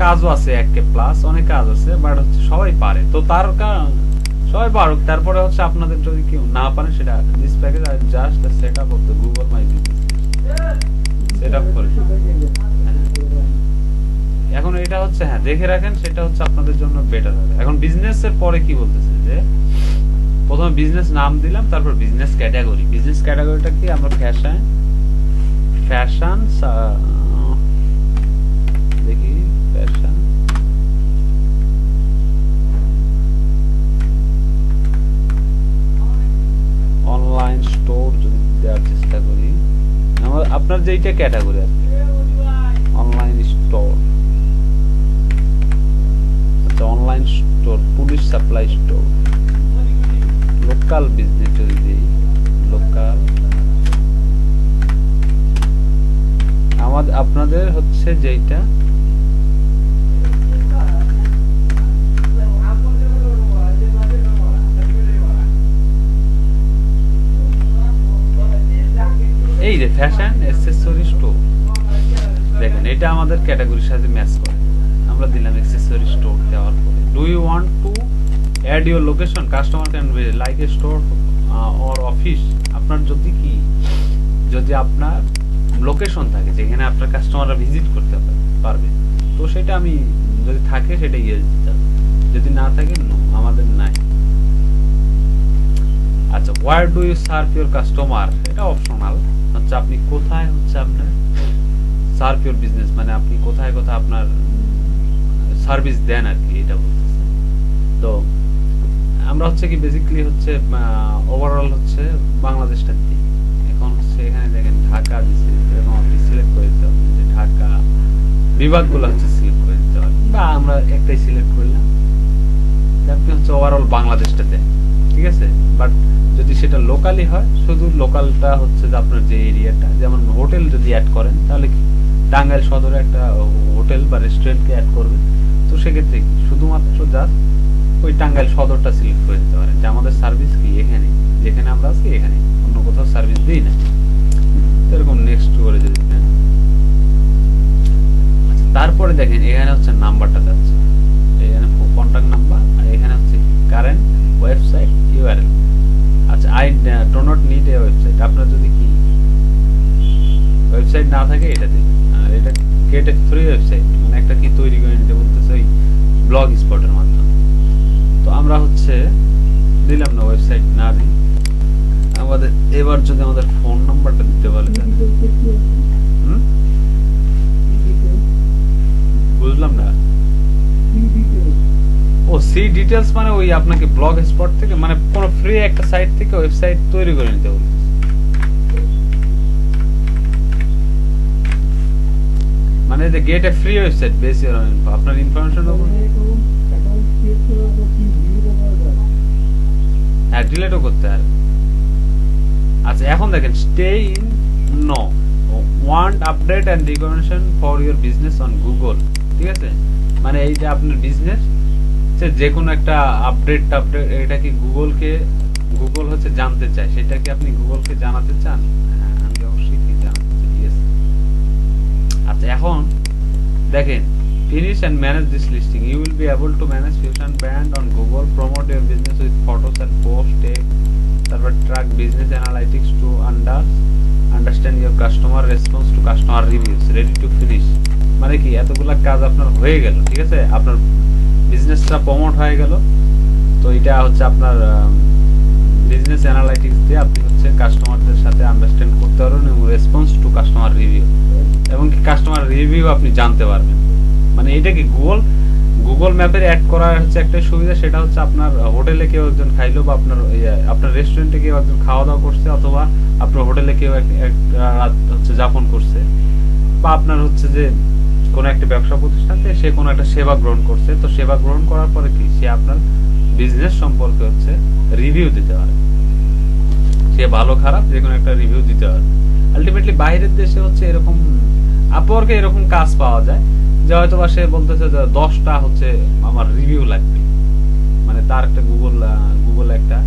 কাজও আছে 1K প্লাস, অনেক কাজ আছে, বাট হচ্ছে সবাই পারে। তো তার সবাই পারুক, তারপরে হচ্ছে আপনাদের যদি কেউ না পারে সেটা this package just set up করতে Google my business set up করে। এখন এটা হচ্ছে হ্যাঁ দেখে রাখেন, সেটা হচ্ছে আপনাদের জন্য বেটার হবে। এখন বিজনেসের পরে কি বলতেছে যে প্রথমে বিজনেস নাম দিলাম, তারপর বিজনেস ক্যাটাগরি। বিজনেস ক্যাটাগরিটা কি আমরা ফ্যাশন দেখি, ফ্যাশন, অনলাইন স্টোর যদি দেওয়ার চেষ্টা করি, আপনার যেইটা ক্যাটাগরি আছে অনলাইন স্টোর, আচ্ছা online store, police supply store, local business যদি দিই, লোকাল, আমাদের আপনাদের হচ্ছে যেইটা আমাদের ক্যাটাগরির সাথে ম্যাচ করে। আমরা দিলাম অ্যাক্সেসরি স্টোর দেওয়ার পরে do you want to add your location customer can like a store or office. আপনার যদি আপনার লোকেশন থাকে যেখানে আপনার কাস্টমাররা ভিজিট করতে পারবে, তো সেটা আমি যদি থাকে সেটা ইয়েস দিতে হবে, যদি না থাকে নো, আমাদের নাই। আচ্ছা, where do you serve your customer, এটা অপশনাল। হচ্ছে আপনি কোথায় হচ্ছে আপনার সার্ভ ইউর বিজনেস, মানে আপনি কোথায় কোথায় আপনার সার্ভিস দেন আর কি, এটা বলতেছে। তো আমরা হচ্ছে কি বেসিক্যালি হচ্ছে ওভারঅল হচ্ছে বাংলাদেশটা দিই। এখন হচ্ছে এখানে দেখেন ঢাকা দিচ্ছে, এরকম আপনি সিলেক্ট করে দিতে হবে যে ঢাকা বিভাগগুলো হচ্ছে সিলেক্ট করে দিতে হবে, বা আমরা একটাই সিলেক্ট করলাম, আপনি হচ্ছে ওভারঅল বাংলাদেশটা দেন, ঠিক আছে। বাট যদি সেটা লোকালি হয়, শুধু লোকালটা হচ্ছে যে আপনার যে এরিয়াটা, যেমন হোটেল যদি অ্যাড করেন তাহলে কি টাঙ্গাইল সদরে একটা হোটেল বা রেস্টুরেন্টকে অ্যাড করবেন, তো সেক্ষেত্রে শুধুমাত্র জাস্ট ওই টাঙ্গাইল সদরটা সিলেক্ট করে দিতে পারেন যে আমাদের সার্ভিস কি এখানে, যেখানে আমরা আছি এখানে, অন্য কোথাও সার্ভিস দিই না। এরকম নেক্সট করে যদি দেন। আচ্ছা, তারপরে দেখেন এখানে হচ্ছে নাম্বারটা যাচ্ছে, এখানে কন্টাক্ট নাম্বার, আর এখানে হচ্ছে কারেন্ট ওয়েবসাইট ইউআরএল। আচ্ছা, I do not need a website, আপনার যদি কি ওয়েবসাইট না থাকে এটা দিবেন। আর এটা গেট এ ফ্রি ওয়েবসাইট, মানে একটা কি তৈরি করে নিতে বলতেছে ওই ব্লগ স্পটের মাধ্যমে। তো আমরা হচ্ছে দিলাম না, ওয়েবসাইট না দিই। আমাদের এবার যদি আমাদের ফোন নাম্বারটা দিতে বলে, বুঝলাম না। ও সি ডিটেলস মানে ওই আপনাকে ব্লগ স্পট থেকে, মানে কোন ফ্রি একটা সাইট থেকে ওয়েবসাইট তৈরি করে নিতে বলে, মানে যে get a free website base your আপনার ইনফরমেশন হ্যাঁ ডিলেটও করতে পারে। আচ্ছা, এখন দেখেন stay in know want update and recommendation for your business on Google, ঠিক আছে। মানে এই যে আপনার বিজনেস যে কোনো একটা আপডেট এটা কি গুগল হচ্ছে জানতে চায়, সেটা কি আপনি গুগলকে জানাতে চান? হ্যাঁ, আমি অবশ্যই কি জানাতে চাই, ইয়েস। আচ্ছা, এখন দেখেন finish and manage this listing, you will be able to manage Fusion brand on Google, promote your business with photos and post, take তারপর track business analytics to understand your customer response to customer reviews, ready to finish। মানে কি এতগুলা কাজ আপনার হয়ে গেল, ঠিক আছে, আপনার বিজনেসটা প্রমোট হয়ে গেল। তো এটা হচ্ছে আপনার বিজনেস অ্যানালাইটিক্স দিয়ে আপনি হচ্ছে কাস্টমারদের সাথে আন্ডারস্ট্যান্ড করতে পারবেন এবং রেসপন্স টু কাস্টমার রিভিউ, এবং কি কাস্টমার রিভিউ আপনি জানতে পারবেন। মানে এটা কি গুগল ম্যাপের অ্যাড করার হচ্ছে একটা সুবিধা, সেটা হচ্ছে আপনার হোটেলে কেউ একজন খাইলো, বা আপনার রেস্টুরেন্টে কেউ একজন খাওয়া দাওয়া করছে, অথবা আপনার হোটেলে কেউ একটা রাত হচ্ছে যাপন করছে, বা আপনার হচ্ছে যে কোনো একটা ব্যবসা প্রতিষ্ঠান থেকে সে কোনো একটা সেবা গ্রহণ করছে, তো সেবা গ্রহণ করার পরে কি সে আপনার বিজনেস সম্পর্কে হচ্ছে রিভিউ দিতে পারে, সে ভালো খারাপ যে কোনো একটা রিভিউ দিতে পারে। আলটিমেটলি বাইরের দেশে হচ্ছে এরকম আপওয়ার্কে এরকম কাজ পাওয়া যায় যে হয়তো বা সে বলতেছে যে 10টা হচ্ছে আমার রিভিউ লাগবে, মানে তার একটা গুগল একটা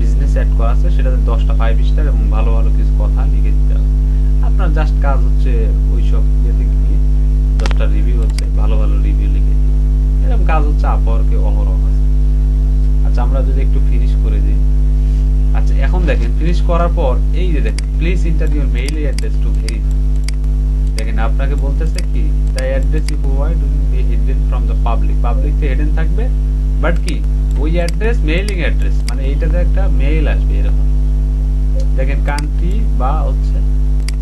বিজনেস অ্যাড করা আছে, সেটাতে 10টা 5 স্টার এবং ভালো ভালো কিছু কথা লিখে দিতে হবে। আপনার জাস্ট কাজ হচ্ছে ওইসব ইয়েতে গিয়ে 10টা রিভিউ হচ্ছে ভালো ভালো রিভিউ লিখে দিই, এরকম কাজ হচ্ছে আপওয়ার্কে অহরহ আছে। আচ্ছা, আমরা যদি একটু ফিনিশ করে দিই। আচ্ছা, এখন দেখেন ফিনিশ করার পর এই যে দেখেন please enter your mail address to verify. দেখেন আপনাকে বলতেছে কি the address you provide will be hidden from the public তে হিডেন থাকবে, বাট কি ওই অ্যাড্রেস মেইলিং অ্যাড্রেস, মানে এইটাতে একটা মেইল আসবে এরকম। দেখেন কান্ট্রি বা হচ্ছে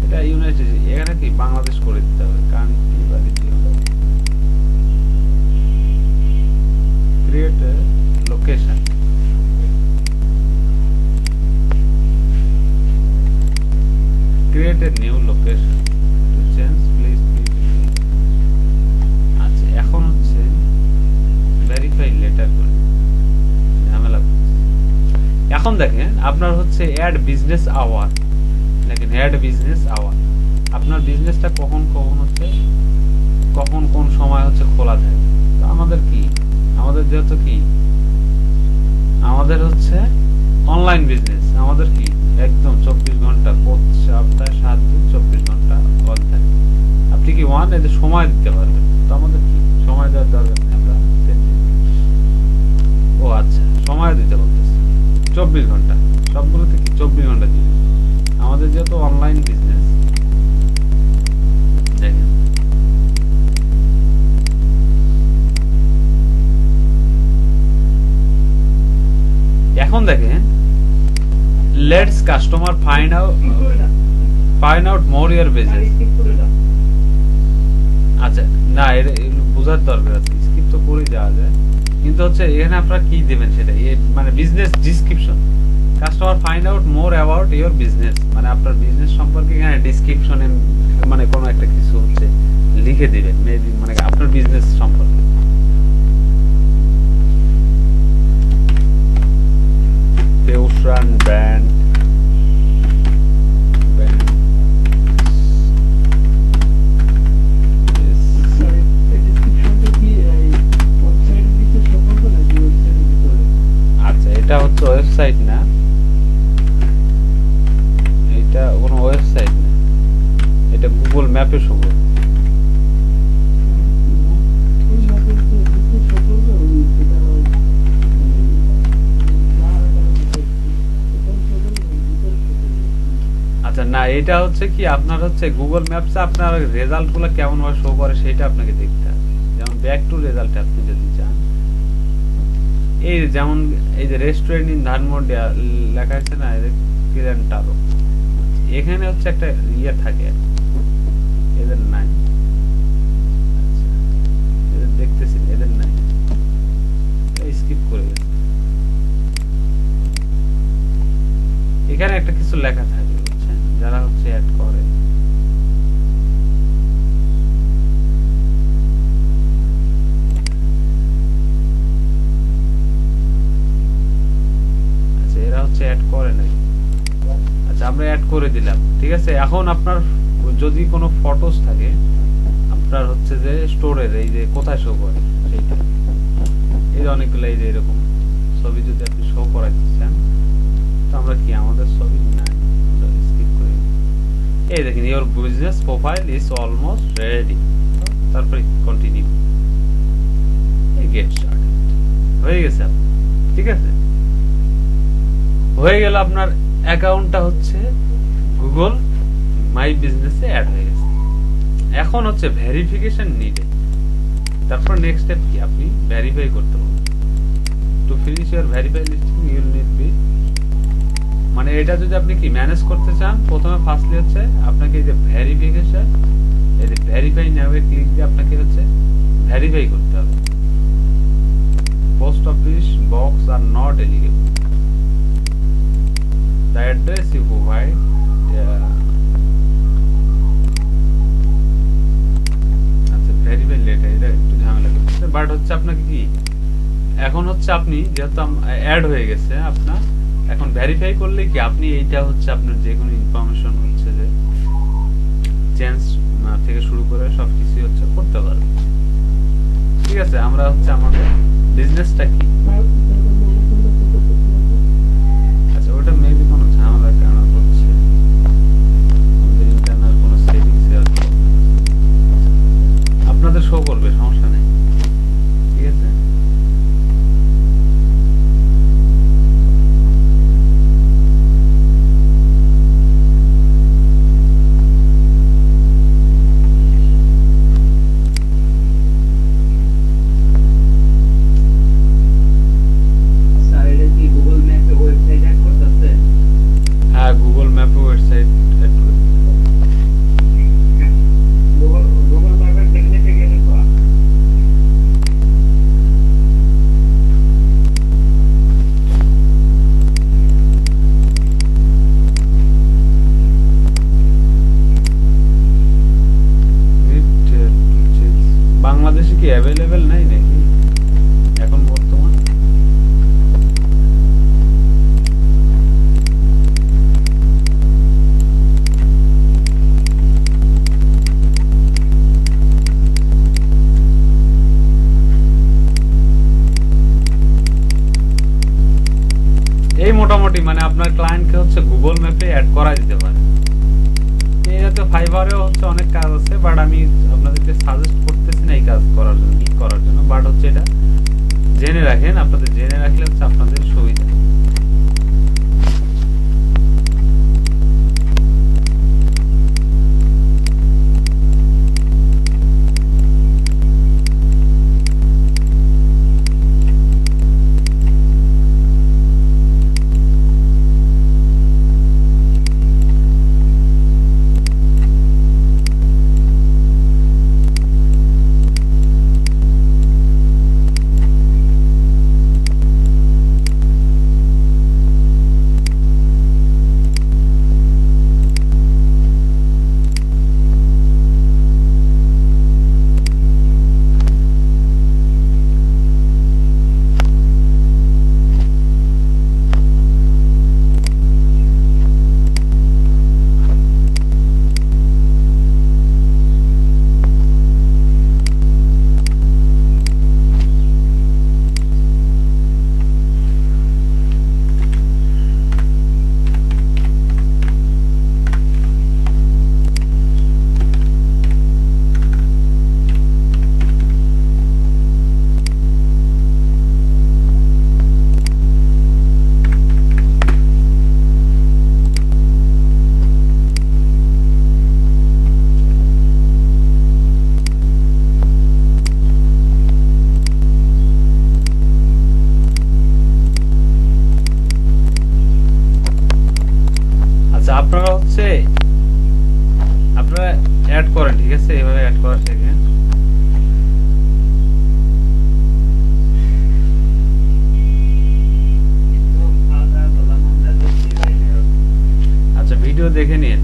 এটা ইউনাইটেড, এখানে কি বাংলাদেশ করে দিতে হবে, কান্ট্রি বা create location, create a new location to change please আচ্ছা, এখন হচ্ছে ভেরিফাই লেটার করে ঝামেলা। এখন দেখেন আপনার হচ্ছে অ্যাড বিজনেস আওয়ার, দেখেন অ্যাড বিজনেস আওয়ার, আপনার বিজনেসটা কখন হচ্ছে কখন কোন সময় হচ্ছে খোলা থাকে। তো আমাদের যেহেতু কি আমাদের হচ্ছে অনলাইন বিজনেস, আমাদের কি একদম 24 ঘন্টা সপ্তাহে 7 দিন 24 ঘন্টা অন থাকে। আপনি কি 1 এতে সময় দিতে পারবেন। তো আমাদের কি সময় দেওয়ার দরকার নেই, আমরা ও আচ্ছা সময় দিতে বলতেছে 24 ঘন্টা, সবগুলোতে কি 24 ঘন্টা দিবে। আমাদের যেহেতু অনলাইন বিজনেস, দেখেন এখন দেখেন let's customer find out more year business. আচ্ছা না এটা বোঝার দরকার আছে, স্কিপ তো করে দেওয়া যায়, কিন্তু হচ্ছে এখানে আপনারা কি দিবেন সেটা মানে business description. Customer find out more about your business, মানে আপনার বিজনেস সম্পর্কে এখানে ডিসক্রিপশনে মানে কোনো একটা কিছু হচ্ছে লিখে দিবেন, মেবি মানে আপনার বিজনেস সম্পর্কে। পেউশরান ব্র্যান্ড এটা হচ্ছে ওয়েবসাইট না, এটা কোনো ওয়েবসাইট না, এটা গুগল ম্যাপে শো করে। আচ্ছা না এটা হচ্ছে কি আপনার হচ্ছে গুগল ম্যাপসে আপনার রেজাল্ট গুলো কেমন ভাবে শো করে সেটা আপনাকে দেখতে হবে। যেমন ব্যাক টু রেজাল্ট আপনি যদি চান, এই যেমন এই যে রেস্টুরেন্ট ইন ধানমন্ডি লেখা আছে না, কিরেন্টারো, এখানে হচ্ছে একটা ইয়ে থাকে, এদের নাই। আচ্ছা এদের দেখতেছি এদের নাই, স্কিপ করে গেছে। এখানে একটা কিছু লেখা থাকে বুঝছেন, যারা হচ্ছে অ্যাড করে। অ্যাড করে নাই, আচ্ছা আমরা অ্যাড করে দিলাম, ঠিক আছে। এখন আপনার যদি কোনো ফটোস থাকে আপনার হচ্ছে যে স্টোরের এই যে কোথায় শো করে সেইটা, এই যে অনেকগুলো এই যে এরকম ছবি যদি আপনি শো করাতে চান, তো আমরা কি আমাদের ছবি নাই, স্কিপ করে এই দেখেন your business profile is almost ready, তারপরে কন্টিনিউ, এই গেট স্টার্টেড হয়ে গেছে, ঠিক আছে। হয়ে গেল আপনার অ্যাকাউন্টটা হচ্ছে গুগল মাই বিজনেসে অ্যাড হয়ে গেছে। এখন হচ্ছে ভেরিফিকেশন নিডেড, তারপর নেক্সট স্টেপ কি আপনি ভেরিফাই করতে হবে। To finish your verify listing you will need be, মানে এটা যদি আপনি কি ম্যানেজ করতে চান, প্রথমে ফার্স্টলি হচ্ছে আপনাকে এই যে ভেরিফিকেশন, এই যে ভেরিফাই নাও ক্লিক দিয়ে আপনাকে হচ্ছে ভেরিফাই করতে হবে। Post office box are not eligible, the address you provide আচ্ছা ভেরিফাই লেটার, এটা একটু ঝামেলা করছে, বাট হচ্ছে আপনাকে কি এখন হচ্ছে আপনি যেহেতু অ্যাড হয়ে গেছে আপনার, এখন ভেরিফাই করলে কি আপনি এইটা হচ্ছে আপনার যে কোনো ইনফরমেশন হচ্ছে যে চেঞ্জ থেকে শুরু করে সবকিছু হচ্ছে করতে পারবেন, ঠিক আছে। আমরা হচ্ছে আমাদের বিজনেসটা কি, আচ্ছা ওটা মেবি কোনো ঝামেলা কারণ হচ্ছে আমাদের ইন্টারনাল কোনো সেটিংস আপনাদের শো করবে, সমস্যা নেই, ঠিক আছে। হ্যাঁ গুগল ম্যাপে ওয়েবসাইট অ্যাড করে গুগল ম্যাপের টেকনিকে গেলে তো বাংলাদেশে কি অ্যাভেলেবেল নাই নাকি এখন বর্তমান? এই মোটামুটি মানে আপনার ক্লায়েন্টকে হচ্ছে গুগল ম্যাপে অ্যাড করা দিতে পারে, এমনিতে ফাইবারেও হচ্ছে অনেক কাজ আছে, বাট আমি আপনাদেরকে সাজেস্ট করতেছি না এই কাজ করার জন্য, বাট হচ্ছে এটা জেনে রাখেন, আপনাদের জেনে রাখলে হচ্ছে আপনাদের সুবিধা। আচ্ছা, আপনারা হচ্ছে আপনারা অ্যাড করেন, ঠিক আছে, এভাবে অ্যাড করা শেখেন। আচ্ছা, ভিডিও দেখে নিন,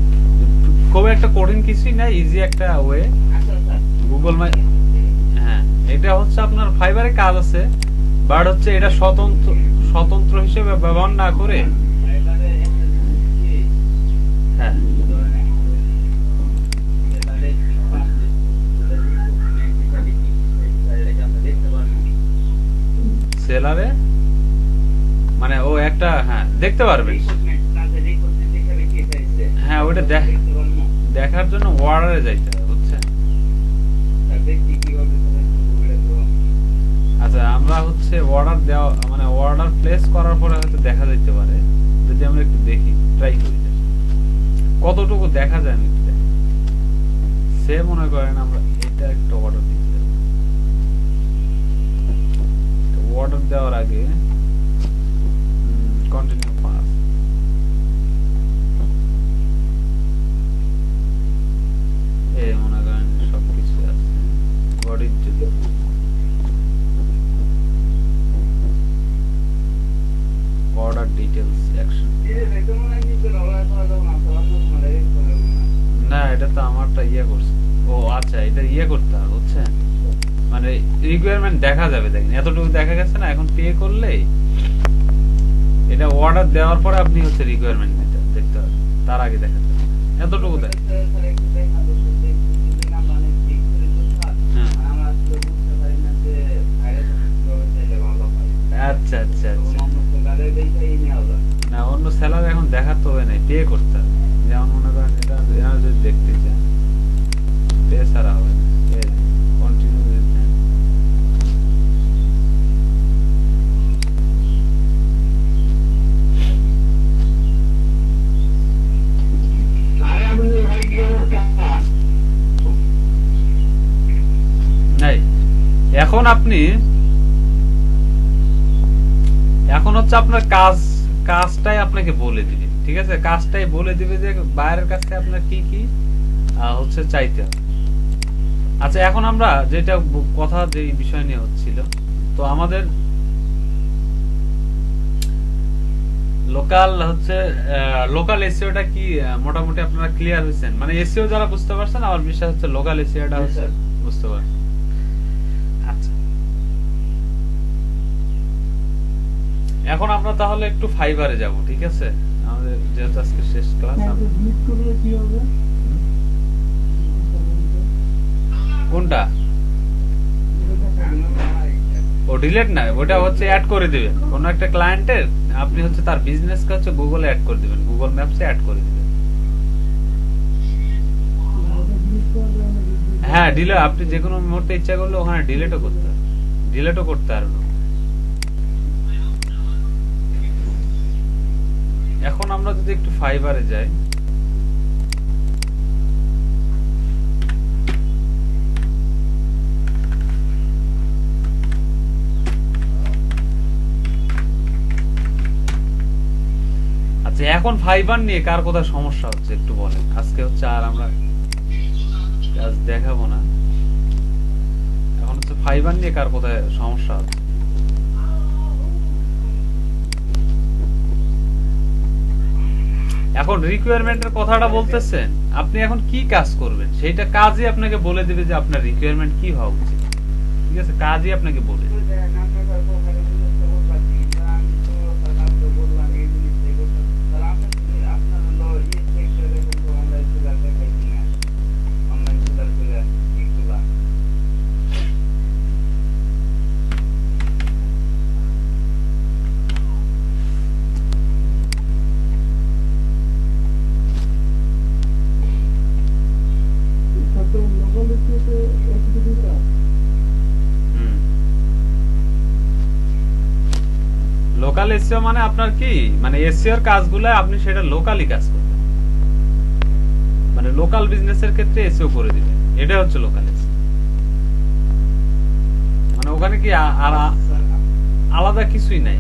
খুব একটা কঠিন কিছুই না, ইজি একটা ওয়ে। গুগল মাই, হ্যাঁ, এটা হচ্ছে আপনার ফাইবারে কাজ আছে, বাট হচ্ছে এটা স্বতন্ত্র হিসেবে ব্যবহার না করে, হ্যাঁ, সেলারে মানে ও একটা, হ্যাঁ, দেখতে পারবেন, হ্যাঁ, ওটা দেখার জন্য অর্ডারে যাইতে হবে, বুঝছেন? আচ্ছা, আমরা হচ্ছে অর্ডার দেওয়া মানে অর্ডার প্লেস করার পরে হয়তো দেখা যেতে পারে, যদি আমরা একটু দেখি, ট্রাই করি কতটুকু দেখা যায়। আমি সে মনে করেন আমরা এটা একটা অর্ডার দিতে হবে, অর্ডার দেওয়ার আগে কন্টিনিউ পাস, এই মনে করেন সবকিছু আছে, বডির যদি অর্ডার ডিটেইলস অ্যাকশন, না এটা তো আমারটা ইয়ে করছে। ও আচ্ছা, এটা ইয়ে করতে হবে, বুঝছেন, মানে রিকোয়ারমেন্ট দেখা যাবে, দেখেন এতটুকু দেখা গেছে না। এখন পে করলে এটা অর্ডার দেওয়ার পরে আপনি হচ্ছে রিকোয়ারমেন্ট দেখতে হবে, তার আগে দেখা যাবে এতটুকু দেখ। আচ্ছা আচ্ছা আচ্ছা, না অন্য সেলার এখন দেখাতে হবে না, পে করতে হবে। যেমন মনে করেন এটা যদি দেখতে চান, পে ছাড়া হবে না, কন্টিনিউ দিচ্ছেন। নাই, এখন আপনি এখন হচ্ছে আপনার কাজটাই আপনাকে বলে দিবে, ঠিক আছে, কাজটাই বলে দিবে যে বাইরের কাছে আপনার কি কি হচ্ছে চাইতে হবে। আচ্ছা, এখন আমরা যেটা কথা যে বিষয় নিয়ে হচ্ছিল, তো আমাদের লোকাল এসইওটা কি মোটামুটি আপনারা ক্লিয়ার হয়েছেন? মানে এসইও যারা বুঝতে পারছেন, আমার বিশ্বাস হচ্ছে লোকাল এসইওটা হচ্ছে বুঝতে পারছেন। আচ্ছা, এখন আমরা তাহলে একটু ফাইবারে যাব, ঠিক আছে, আমাদের যেহেতু আজকে শেষ ক্লাস। কোনটা? ও ডিলিট না, ওটা হচ্ছে অ্যাড করে দিবেন কোন একটা ক্লায়েন্টের, আপনি হচ্ছে তার বিজনেসকে হচ্ছে গুগলে অ্যাড করে দিবেন, গুগল ম্যাপসে অ্যাড করে দিবেন। হ্যাঁ ডিলে আপনি যে কোনো মুহূর্তে ইচ্ছা করলে ওখানে ডিলেটও করতে পারবেন। এখন আমরা যদি একটু ফাইবারে যাই, আচ্ছা এখন ফাইবার নিয়ে কার কোথায় সমস্যা হচ্ছে একটু বলেন। আজকে হচ্ছে আর আমরা কাজ দেখাবো না, এখন হচ্ছে ফাইবার নিয়ে কার কোথায় সমস্যা হচ্ছে। এখন রিকোয়ারমেন্টের কথাটা বলতেছেন, আপনি এখন কি কাজ করবেন সেইটা কাজই আপনাকে বলে দিবে যে আপনার রিকোয়ারমেন্ট কি হওয়া উচিত। ঠিক আছে, কাজই আপনাকে বলে দিবে। লোকাল এসইও মানে আপনার কি, মানে এসইওর কাজগুলো আপনি সেটা লোকালি কাজ করবেন, মানে লোকাল বিজনেসের ক্ষেত্রে এসইও করে দিবেন, এটা হচ্ছে লোকাল এসইও। মানে ওখানে কি আর আলাদা কিছুই নাই,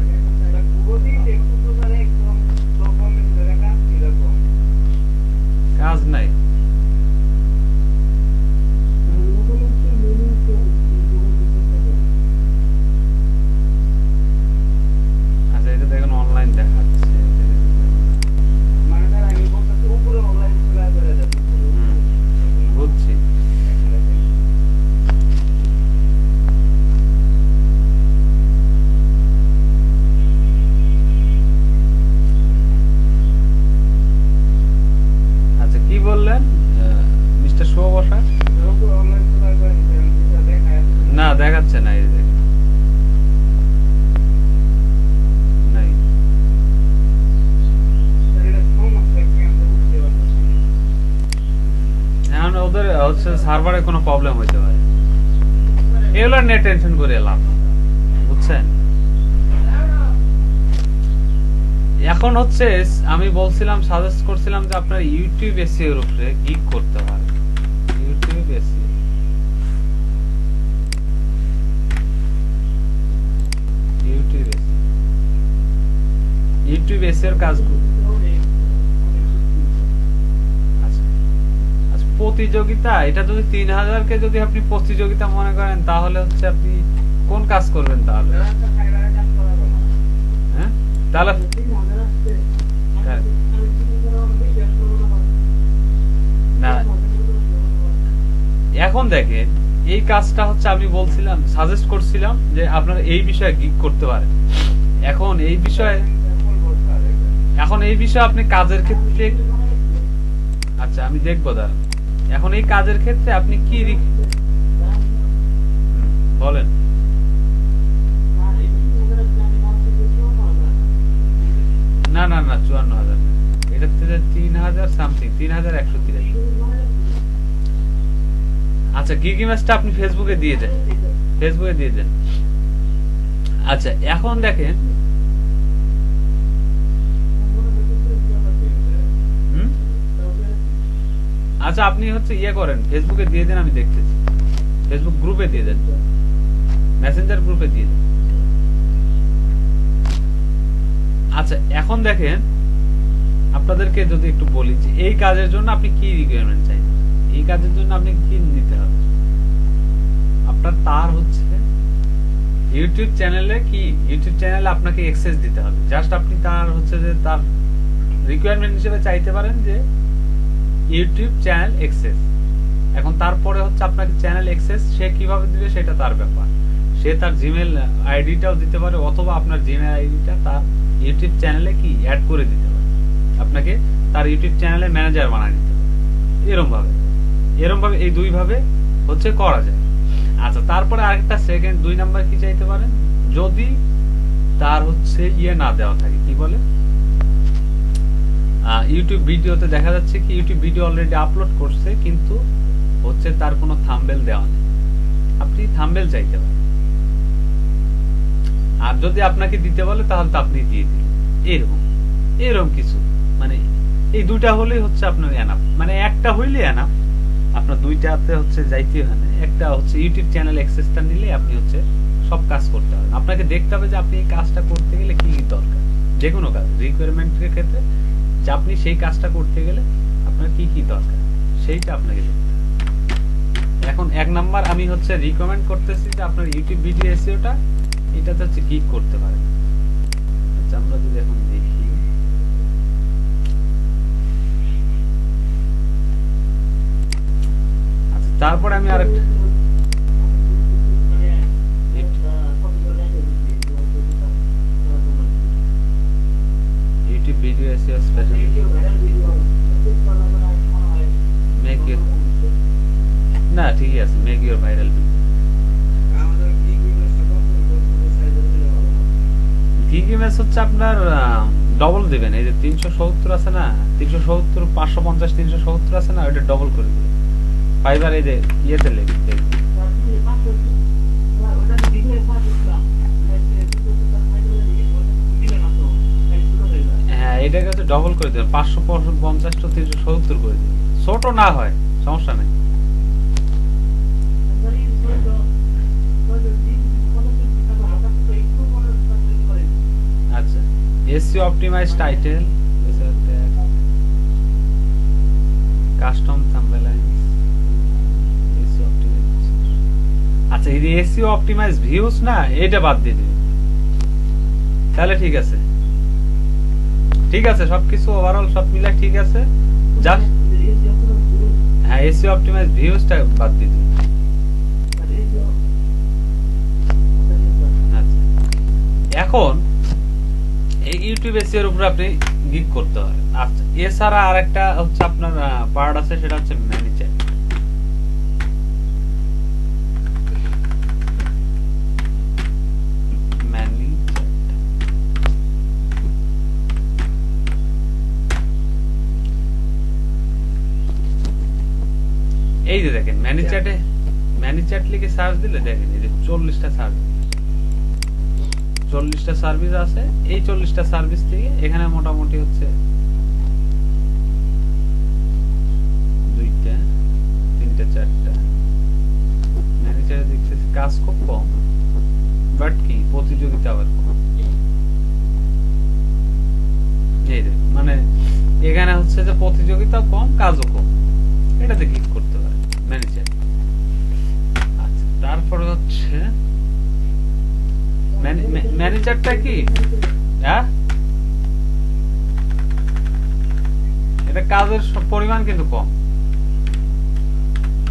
কাজ নাই। আচ্ছা এটা দেখুন অনলাইন দেখাচ্ছে, বুঝছি। আচ্ছা কি বললেন মিস্টার শুভ বসা? না দেখাচ্ছে না, এই দেখেন নাই। এখন ওদের হচ্ছে সার্ভারে কোনো প্রবলেম হইতে পারে, এগুলো নিয়ে টেনশন করে লাভ, বুঝছেন। এখন হচ্ছে আমি বলছিলাম, সাজেস্ট করছিলাম যে আপনার ইউটিউব এসইও এর উপরে গিগ করতে পারেন। ইউটিউব এসইও, ইউটিউব এসইও এর কাজ। আচ্ছা আচ্ছা প্রতিযোগিতা, এটা যদি 3000 কে যদি আপনি প্রতিযোগিতা মনে করেন তাহলে হচ্ছে আপনি কোন কাজ করবেন তাহলে? হ্যাঁ তাহলে না, এখন দেখেন এই কাজটা হচ্ছে আমি বলছিলাম, সাজেস্ট করছিলাম যে আপনারা এই বিষয়ে গিগ করতে পারেন। এখন এই বিষয়ে আপনি কাজের ক্ষেত্রে, আচ্ছা আমি দেখবো দাঁড়ান, এখন এই কাজের ক্ষেত্রে আপনি কি বলেন। না না না 54,000, এটা 3000 সামথিং, 3183। আচ্ছা গিগ ইমেজটা আপনি ফেসবুকে দিয়ে দেন, আচ্ছা এখন দেখেন আচ্ছা আপনি হচ্ছে ইয়ে করেন, ফেসবুকে দিয়ে দেন, আমি দেখতেছি, ফেসবুক গ্রুপে দিয়ে দেন, মেসেঞ্জার গ্রুপে দিয়ে দেন। আচ্ছা এখন দেখেন আপনাদেরকে যদি একটু বলি যে এই কাজের জন্য আপনি কি রিকোয়ারমেন্ট চাইছেন, এই কাজের জন্য আপনি কি নিতে হবে। আপনার তার হচ্ছে ইউটিউব চ্যানেলে আপনাকে অ্যাক্সেস দিতে হবে, জাস্ট আপনি তার হচ্ছে যে তার রিকোয়ারমেন্ট হিসেবে চাইতে পারেন যে ইউটিউব চ্যানেল অ্যাক্সেস। এখন তারপরে হচ্ছে আপনাকে চ্যানেল অ্যাক্সেস সে কিভাবে দিবে সেটা তার ব্যাপার, সে তার জিমেল আইডিটাও দিতে পারে, অথবা আপনার জিমেল আইডিটা তার ইউটিউব চ্যানেলে কি অ্যাড করে দিতে পারে, আপনাকে তার ইউটিউব চ্যানেলে ম্যানেজার বানিয়ে দিতে পারে। এরকম ভাবে এই দুই ভাবে হচ্ছে করা যায়। আচ্ছা তারপরে আরেকটা সেকেন্ড 2 নাম্বার কি চাইতে পারেন, যদি তার হচ্ছে ইয়ে না দেওয়া থাকে, কি বলে ইউটিউব ভিডিওতে দেখা যাচ্ছে কি ইউটিউব ভিডিও অলরেডি আপলোড করছে কিন্তু হচ্ছে তার কোনো থাম্বনেল দেওয়া নেই, আপনি থাম্বনেল চাইতে পারেন। আর যদি আপনাকে দিতে বলে তাহলে তো আপনি দিয়ে দিলেন, এরকম এরকম কিছু। মানে এই দুইটা হলেই হচ্ছে আপনার এনাফ, মানে একটা হইলে এনাফ। আপনার দুইটাতে হচ্ছে যাইতে হয় না, একটা হচ্ছে ইউটিউব চ্যানেল অ্যাক্সেসটা নিলে আপনি হচ্ছে সব কাজ করতে পারেন। আপনাকে দেখতে হবে যে আপনি এই কাজটা করতে গেলে কি কি দরকার, যে কোনো কাজ রিকোয়ারমেন্টের ক্ষেত্রে, যে আপনি সেই কাজটা করতে গেলে আপনার কি কি দরকার সেইটা আপনাকে দেখতে হবে। এখন এক নাম্বার আমি হচ্ছে রিকমেন্ড করতেছি যে আপনার ইউটিউব ভিডিও এসইওটা এটাতে হচ্ছে কি করতে পারেন। আচ্ছা আমরা যদি এখন দেখি, আচ্ছা তারপরে আমি আরেকটা YouTube video SEO special make your, না ঠিকই আছে, make your viral video. Gig image হচ্ছে আপনার ডবল দিবেন, এই যে 370 আছে না, 370 550 370 আছে না, ওটা ডবল করে দিবেন। ফাইবার এই যে ইয়েতে লেগে হ্যাঁ এটাকে হচ্ছে ডবল করে দিবেন, 550 টা 370 করে দিবেন, ছোট না হয় সমস্যা নেই। আচ্ছা SEO optimize title, custom thumbnail, SEO optimize. আচ্ছা এই যে এসইও অপটিমাইজ ভিউজ না, এটা বাদ দিয়ে দিবেন তাহলে ঠিক আছে। ঠিক আছে সবকিছু ওভারঅল সব মিলে ঠিক আছে, জাস্ট হ্যাঁ এসইও অপটিমাইজ ভিউজটা বাদ দিয়ে দিবেন। আচ্ছা এখন এই ইউটিউব এসইও এর উপর আপনি গিগ করতে হয়। আচ্ছা এছাড়া আরেকটা হচ্ছে আপনার পার্ট আছে, সেটা হচ্ছে ম্যানেজার। এই যে দেখেন ম্যানেজার লিখে সার্চ দিলে দেখেন এই যে 40টা সার্ভিস, 40টা সার্ভিস আছে। এই 40টা সার্ভিস থেকে এখানে মোটামুটি হচ্ছে 2টা 3টা 4টা ম্যানেজারে দেখতেছি কাজ খুব কম, বাট কি প্রতিযোগিতা আবার কম। এই যে মানে এখানে হচ্ছে যে প্রতিযোগিতা কম, কাজও কম, এটাতে ক্লিক করতে পারে ম্যানেজার। আচ্ছা তারপরে হচ্ছে ম্যানেজারটা কি, হ্যাঁ এটা কাজের পরিমাণ কিন্তু কম।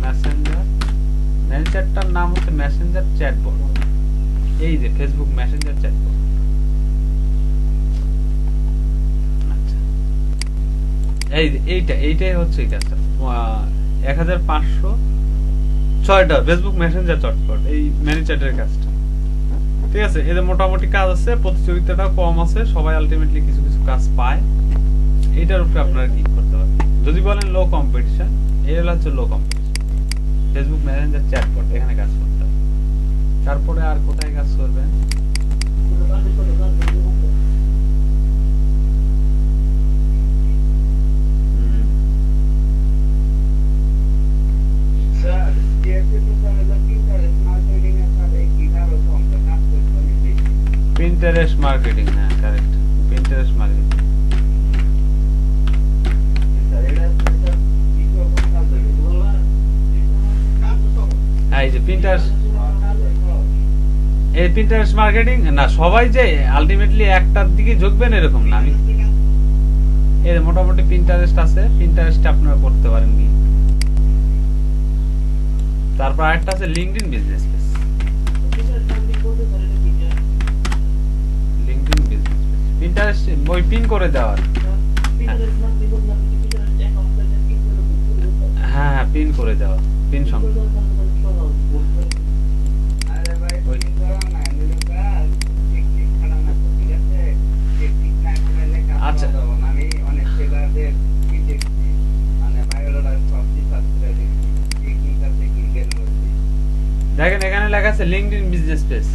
মেসেঞ্জার, ম্যানেজারটার নাম হচ্ছে মেসেঞ্জার চ্যাটবট, এই যে ফেসবুক মেসেঞ্জার চ্যাটবট। আচ্ছা এই যে এইটাই হচ্ছে এই কাজটা, 1506টা ফেসবুক মেসেঞ্জার চ্যাটবট, এই ম্যানেজারের কাজটা। ঠিক আছে এদের মোটামুটি কাজ আছে, প্রতিযোগিতাটা কম আছে, সবাই আলটিমেটলি কিছু কিছু কাজ পায়। এটার উপরে আপনারা ক্লিক করতে পারেন। যদি বলেন লো কম্পিটিশন, এই হচ্ছে লো কম্পিটিশন, ফেসবুক মেসেঞ্জার চ্যাটবট, এখানে কাজ করতে হবে। তারপরে আর কোথায় কাজ করবেন, Pinterest marketing, হ্যাঁ কারেক্ট, Pinterest marketing। হ্যাঁ এই যে Pinterest মার্কেটিং না, সবাই যে আলটিমেটলি একটার দিকে ঝুঁকবেন এরকম না। আমি এই মোটামুটি Pinterest আছে, Pinterest আপনারা করতে পারেন কি। তারপর আরেকটা আছে LinkedIn business page, LinkedIn business page Pinterest ওই পিন করে দেওয়ার, হ্যাঁ পিন করে দেওয়া, পিন সঙ্গে আচ্ছা লিঙ্কডইন বিজনেস পেজ।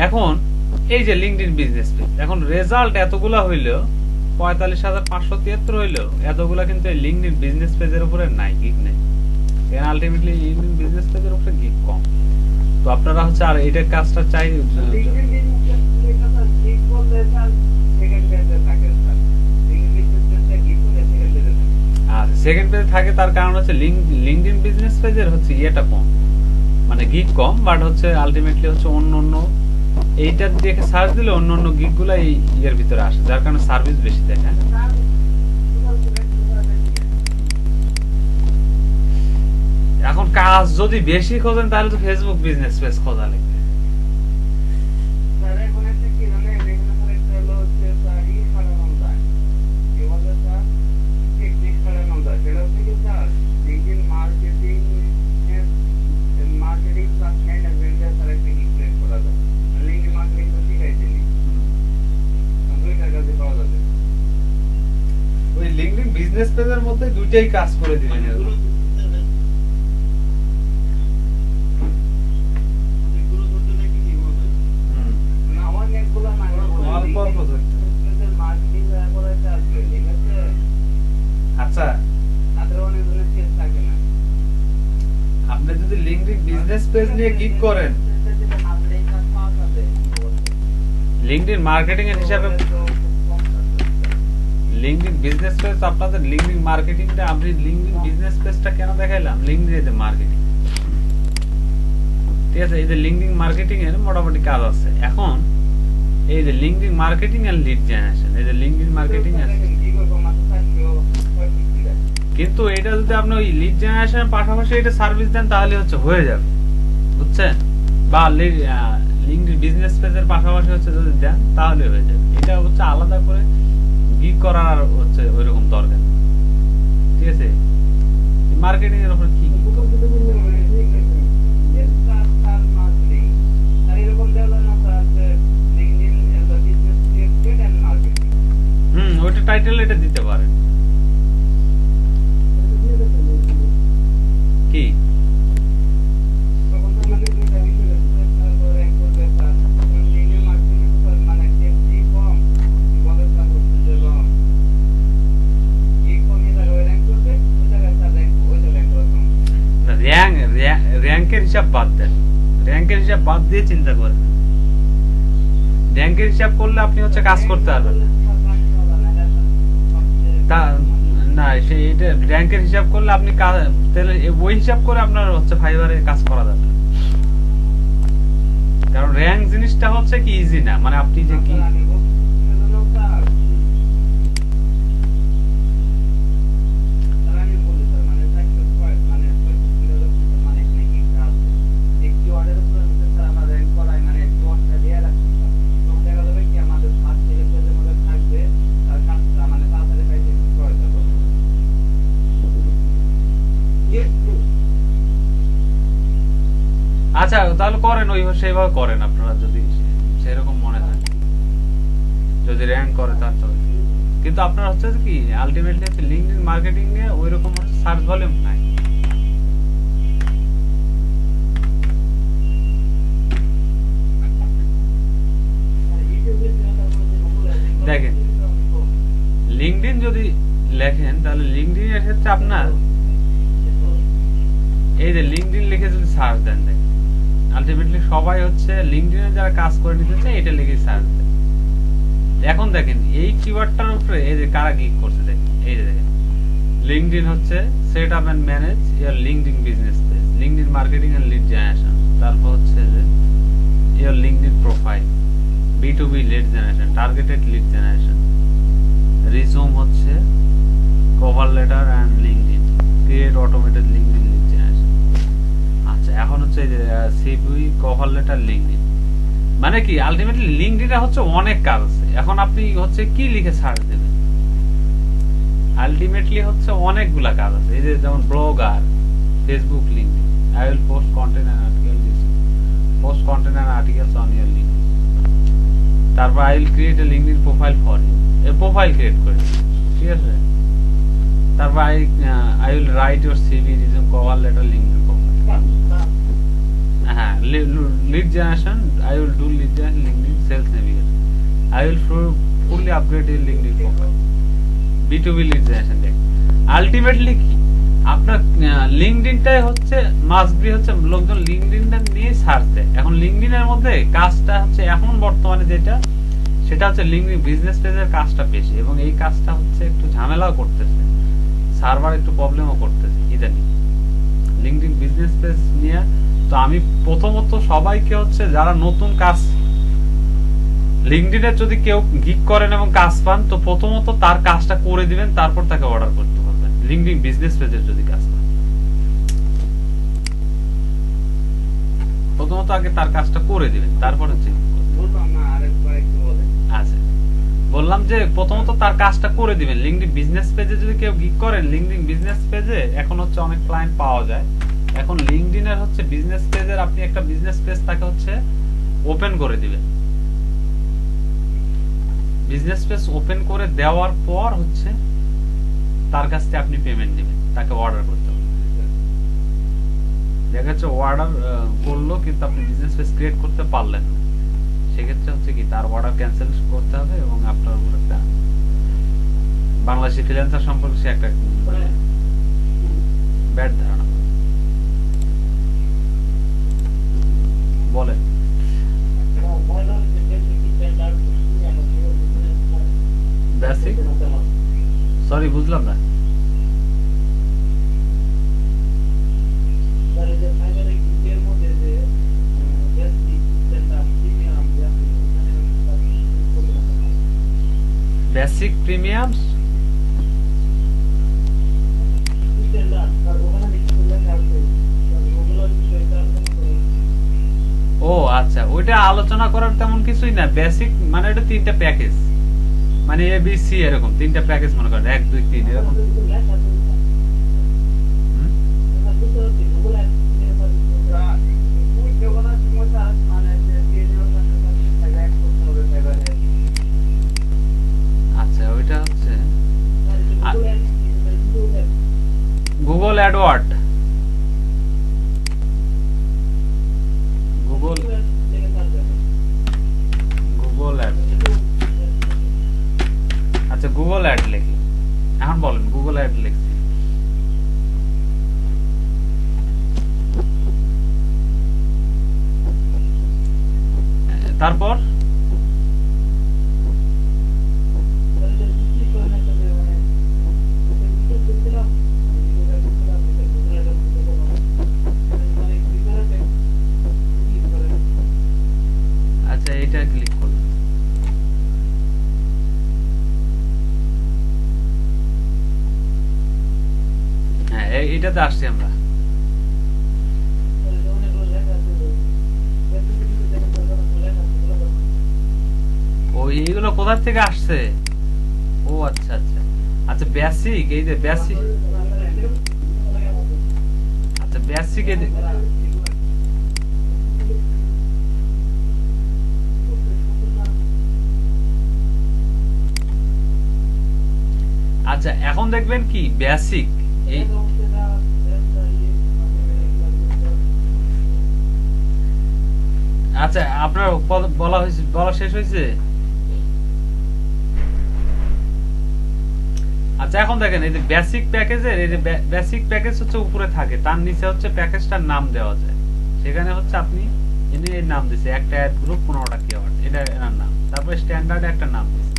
এখন এই যে লিঙ্কডইন বিজনেস পেজ, এখন রেজাল্ট এতগুলা হইলেও 45,573 হইলেও এতগুলা কিন্তু এই লিঙ্কডইন বিজনেস পেজের উপরে নাই, গিগ নাই। এখানে আলটিমেটলি লিঙ্কডইন বিজনেস পেজের উপরে গিগ কম। তো আপনারা হচ্ছে আর এইটার কাজটা চাই আর সেকেন্ড পেজে থাকে, তার কারণ হচ্ছে লিঙ্কডইন বিজনেস পেজের হচ্ছে ইয়েটা কম, মানে গিগ কম, বাট হচ্ছে আলটিমেটলি হচ্ছে অন্য এইটা দেখে সার্চ দিলে অন্য গিগ গুলা এই ইয়ের ভিতরে আসে, যার কারণে সার্ভিস বেশি দেখে। এখন কাজ যদি বেশি খোঁজেন তাহলে তো ফেসবুক বিজনেস পেজ খোঁজা লাগবে। ওই লিঙ্কডইন বিজনেস পেজের মধ্যে দুইটাই কাজ করে দিবেন এরকম। আচ্ছা, আপনি যদি লিঙ্কডইন বিজনেস পেজ নিয়ে গিগ করেন, লিঙ্কডইন মার্কেটিং এর হিসাবে লিঙ্কডইন বিজনেস পেজ, আপনাদের লিঙ্কডইন মার্কেটিংটা, আমি লিঙ্কডইন বিজনেস পেজটা কেন দেখাইলাম, লিঙ্কডইন মার্কেটিং, ঠিক আছে। এই যে লিঙ্কডইন মার্কেটিং এর মোটামুটি কাজ আছে। এখন এই যে লিঙ্কডইন মার্কেটিং এর লিড জেনারেশন, এই যে লিঙ্কডইন মার্কেটিং আছে, কিন্তু এটা যদি আপনি ওই লিড জেনারেশনের পাশাপাশি এটা সার্ভিস দেন তাহলে হচ্ছে হয়ে যাবে, বুঝছেন? বা লিঙ্কডইন বিজনেস পেজের পাশাপাশি হচ্ছে যদি দেন তাহলে হয়ে যাবে। এটা হচ্ছে আলাদা করে গিগ করার হচ্ছে ওইরকম দরকার, ঠিক আছে। মার্কেটিং এর উপর কি ওইটা টাইটেল এটা দিতে পারেন কি র্যাঙ্কের হিসাব বাদ দেন, র্যাঙ্কের হিসাব বাদ দিয়ে চিন্তা করেন। র্যাঙ্কের হিসাব করলে আপনি হচ্ছে কাজ করতে পারবেন না, সেই এটা র্যাঙ্কের হিসাব করলে আপনি তাহলে ওই হিসাব করে আপনার হচ্ছে ফাইবারে কাজ করা যাবে, কারণ র্যাঙ্ক জিনিসটা হচ্ছে কি ইজি না, মানে আপনি যে কি আচ্ছা তাহলে করেন সেইভাবে করেন, আপনারা যদি সেরকম মনে হয়, যদি র্যাঙ্ক করে তাহলে। কিন্তু আপনার হচ্ছে কি আলটিমেটলি হচ্ছে লিঙ্কডইন মার্কেটিং নিয়ে ওইরকম সার্চ ভলিউম নাই। দেখেন লিঙ্কডইন যদি লেখেন তাহলে লিঙ্কডইন এর ক্ষেত্রে আপনার এই যে লিঙ্কডইন লিখে যদি সার্চ দেন, দেখেন আলটিমেটলি সবাই হচ্ছে লিঙ্কডইনে যারা কাজ করে নিতে চায় এটা লিখে সার্চ দেয়। এখন দেখেন এই কিওয়ার্ডটার উপরে এই যে কারা ক্লিক করছে, দেখেন এই যে দেখেন লিঙ্কডইন হচ্ছে set up and manage your LinkedIn business page, LinkedIn marketing and lead generation, তারপর হচ্ছে যে your LinkedIn profile, B2B lead generation, targeted lead generation, resume হচ্ছে cover letter and LinkedIn, create automated LinkedIn lead generation. আচ্ছা এখন হচ্ছে যে CV cover letter LinkedIn, মানে কি আলটিমেটলি লিঙ্কডইনে হচ্ছে অনেক কাজ আছে। এখন আপনি হচ্ছে কি লিখে সার্চ দেবেন, আলটিমেটলি হচ্ছে অনেকগুলা কাজ আছে। এই যে যেমন blogger, Facebook LinkedIn, I will post content and article, post content and articles on your LinkedIn, তারপর I will create a LinkedIn profile for you, a profile create করে, ঠিক আছে। তারপর I will write your CV, resume, cover letter, LinkedIn profile. হ্যাঁ lead generation. I will do lead generation, LinkedIn sales navigation. I will fully upgrade your LinkedIn profile. B2B lead generation দেখ ultimately কি আপনার লিঙ্কডইনটাই হচ্ছে must be হচ্ছে লোকজন লিঙ্কডইনটা নিয়ে search দেয়। এখন লিঙ্কডইনের মধ্যে কাজটা হচ্ছে এখন বর্তমানে যেটা সেটা হচ্ছে লিঙ্কডইন বিজনেস পেজের কাজটা বেশি, এবং এই কাজটা হচ্ছে একটু ঝামেলাও করতেছে, সার্ভার একটু প্রবলেমও করতেছে ইদানিং লিঙ্কডইন বিজনেস পেজ নিয়ে। তো আমি প্রথমত সবাইকে হচ্ছে যারা নতুন কাজ লিঙ্কডইনে যদি কেউ গিগ করেন এবং কাজ পান, তো প্রথমত তার কাজটা করে দিবেন, তারপর তাকে অর্ডার করতে পারবেন লিঙ্কডইন বিজনেস পেজের যদি কাজ পান। প্রথমত আগে তার কাজটা করে দিবেন, তারপর হচ্ছে বুঝলাম না, আরেকবার একটু বলেন। আচ্ছা বললাম যে প্রথমত তার কাজটা করে দিবেন। লিঙ্কডইন বিজনেস পেজে যদি কেউ গিগ করেন, লিঙ্কডইন বিজনেস পেজে এখন হচ্ছে অনেক ক্লায়েন্ট পাওয়া যায়। এখন লিঙ্কডইনের হচ্ছে বিজনেস পেজের আপনি একটা বিজনেস পেজ তাকে হচ্ছে ওপেন করে দিবেন। বিজনেস পেজ ওপেন করে দেওয়ার পর হচ্ছে তার কাছ থেকে আপনি পেমেন্ট দিবেন, তাকে অর্ডার করতে হবে। দেখা যাচ্ছে অর্ডার করলো কিন্তু আপনি বিজনেস পেজ ক্রিয়েট করতে পারলেন না, সেক্ষেত্রে হচ্ছে কি তার অর্ডার ক্যান্সেল করতে হবে এবং আপনার উপর একটা বাংলাদেশি ফ্রিল্যান্সার সম্পর্কে সে একটা মানে ব্যাড ধারণা বলেন। বেসিক সরি বুঝলাম না। বেসিক প্রিমিয়াম ও আচ্ছা, ওইটা আলোচনা করার তেমন কিছুই না। বেসিক মানে এটা তিনটা প্যাকেজ, মানে এ বি সি এরকম তিনটা প্যাকেজ মনে করেন 1 2 3 এরকম। আচ্ছা ওইটা হচ্ছে গুগল অ্যাডওয়ার্ড, গুগল অ্যাড। আচ্ছা গুগল অ্যাড লিখি, এখন বলেন গুগল অ্যাড লিখছি। তারপর আচ্ছা এটা ক্লিক করলাম। হ্যাঁ এটাতে আসছি আমরা। ও এইগুলো কোথা থেকে আসছে? ও আচ্ছা আচ্ছা আচ্ছা বেসিক, এই যে বেসিক, আচ্ছা বেসিক এই আচ্ছা এখন দেখবেন কি বেসিক এই আচ্ছা আপনার বলা শেষ হয়েছে? আচ্ছা এখন দেখেন এই যে বেসিক প্যাকেজের এই যে বেসিক প্যাকেজ হচ্ছে উপরে থাকে, তার নিচে হচ্ছে প্যাকেজটার নাম দেওয়া যায়। সেখানে হচ্ছে আপনি এর নাম দিছে একটা অ্যাড গ্রুপ 15টা কিওয়ার্ড, এটা এর নাম। তারপর স্ট্যান্ডার্ডে একটা নাম দিছে,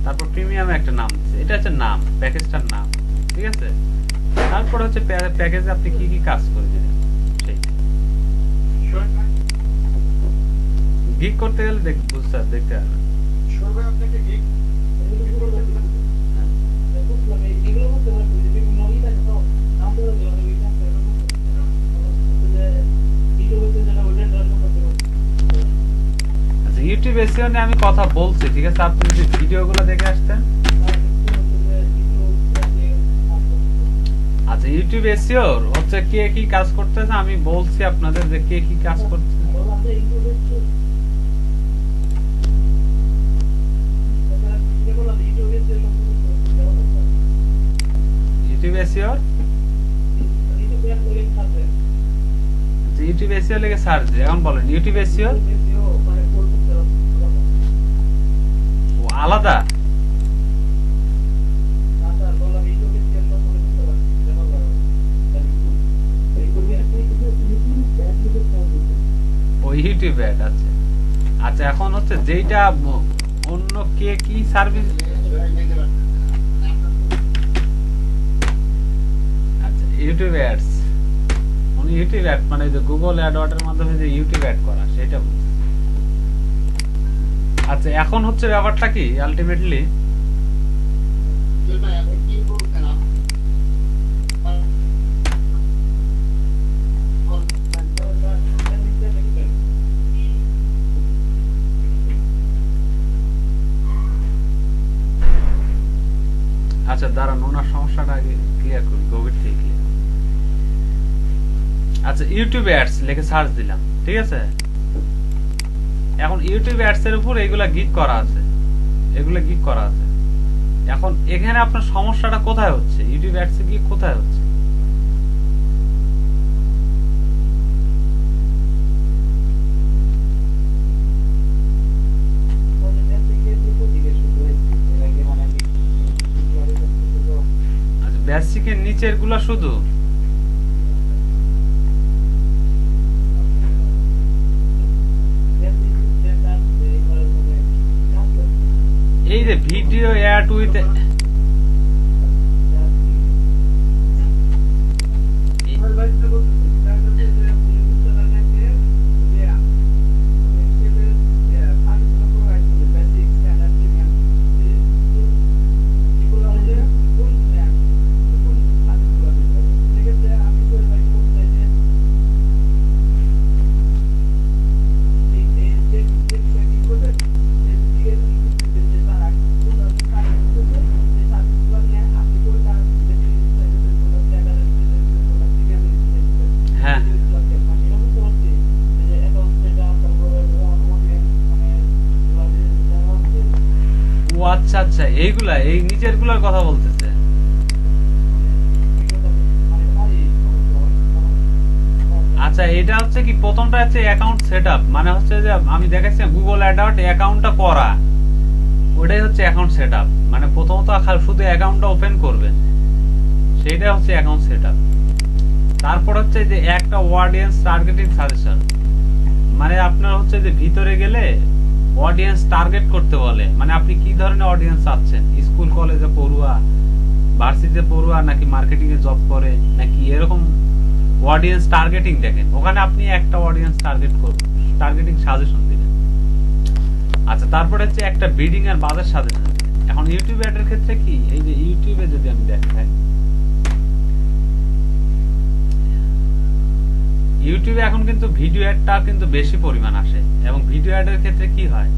তারপর প্রিমিয়ামে একটা নাম দিছে, এটা হচ্ছে নাম প্যাকেজটার নাম, ঠিক আছে। তারপর হচ্ছে প্যাকেজে আপনি কি কি কাজ করে দিলেন সেই গিগ করতে গেলে বুঝতে দেখতে হবে। আপনাকে গিগ আচ্ছা ইউটিউব এসইও নিয়ে আমি কথা বলছি, ঠিক আছে। আপনি যদি ভিডিওগুলো দেখে আসতেন। আচ্ছা ইউটিউব এসইও হচ্ছে কে কি কাজ করতেছে আমি বলছি আপনাদের যে কে কি কাজ করছে। ইউটিউব এসইও এসইও লিখে সার্চ দিই। এখন বলেন ইউটিউব এসইও ও আলাদা। ও ইউটিউব অ্যাড আছে। আচ্ছা এখন হচ্ছে যেইটা অন্য কে কি সার্ভিস, আচ্ছা ইউটিউব অ্যাডস, উনি ইউটিউব অ্যাড মানে যে গুগল অ্যাডওয়ার্ডের মাধ্যমে যে ইউটিউব অ্যাড করা সেটা বুঝছি। আচ্ছা এখন হচ্ছে ব্যাপারটা কি আলটিমেটলি আচ্ছা দাঁড়ান ওনার সমস্যাটা আগে ক্লিয়ার করি, গভীর থেকে ক্লিয়ার। আচ্ছা ইউটিউব অ্যাডস লিখে সার্চ দিলাম, ঠিক আছে। এখন ইউটিউব অ্যাডস এর উপর এগুলা গিগ করা আছে, এগুলা গিগ করা আছে। এখন এখানে আপনার সমস্যাটা কোথায় হচ্ছে, ইউটিউব অ্যাডস এ গিগ কোথায় হচ্ছে? আচ্ছা বেসিকের নিচের গুলা শুধু এই যে ভিডিও অ্যাড উইথ হ্যাঁ ও আচ্ছা আচ্ছা এইগুলা এই নিচের গুলার কথা বলতেছে। আচ্ছা এটা হচ্ছে কি প্রথমটা হচ্ছে অ্যাকাউন্ট সেটআপ, মানে হচ্ছে যে আমি দেখাচ্ছি গুগল অ্যাডওয়ার্ড অ্যাকাউন্টটা করা, ওটাই হচ্ছে অ্যাকাউন্ট সেটআপ। মানে প্রথমত শুধু অ্যাকাউন্টটা ওপেন করবেন, সেইটা হচ্ছে অ্যাকাউন্ট সেটআপ। তারপর হচ্ছে যে একটা অডিয়েন্স টার্গেটিং সাজেশন, মানে আপনার হচ্ছে যে ভিতরে গেলে অডিয়েন্স টার্গেট করতে বলে, মানে আপনি কি ধরনের অডিয়েন্স চাচ্ছেন, স্কুল কলেজে পড়ুয়া, ভার্সিটিতে পড়ুয়া, নাকি মার্কেটিং এ জব করে, নাকি এরকম অডিয়েন্স টার্গেটিং দেখেন, ওখানে আপনি একটা অডিয়েন্স টার্গেট করবেন, টার্গেটিং সাজেশন দিবেন। আচ্ছা তারপরে হচ্ছে একটা বিডিং আর বাজার সাজেশন দিবেন। এখন ইউটিউব অ্যাডের ক্ষেত্রে কি, এই যে ইউটিউবে যদি আমি দেখাই, ইউটিউবে এখন কিন্তু ভিডিও অ্যাডটা কিন্তু বেশি পরিমাণ আসে, এবং ভিডিও অ্যাডের ক্ষেত্রে কি হয়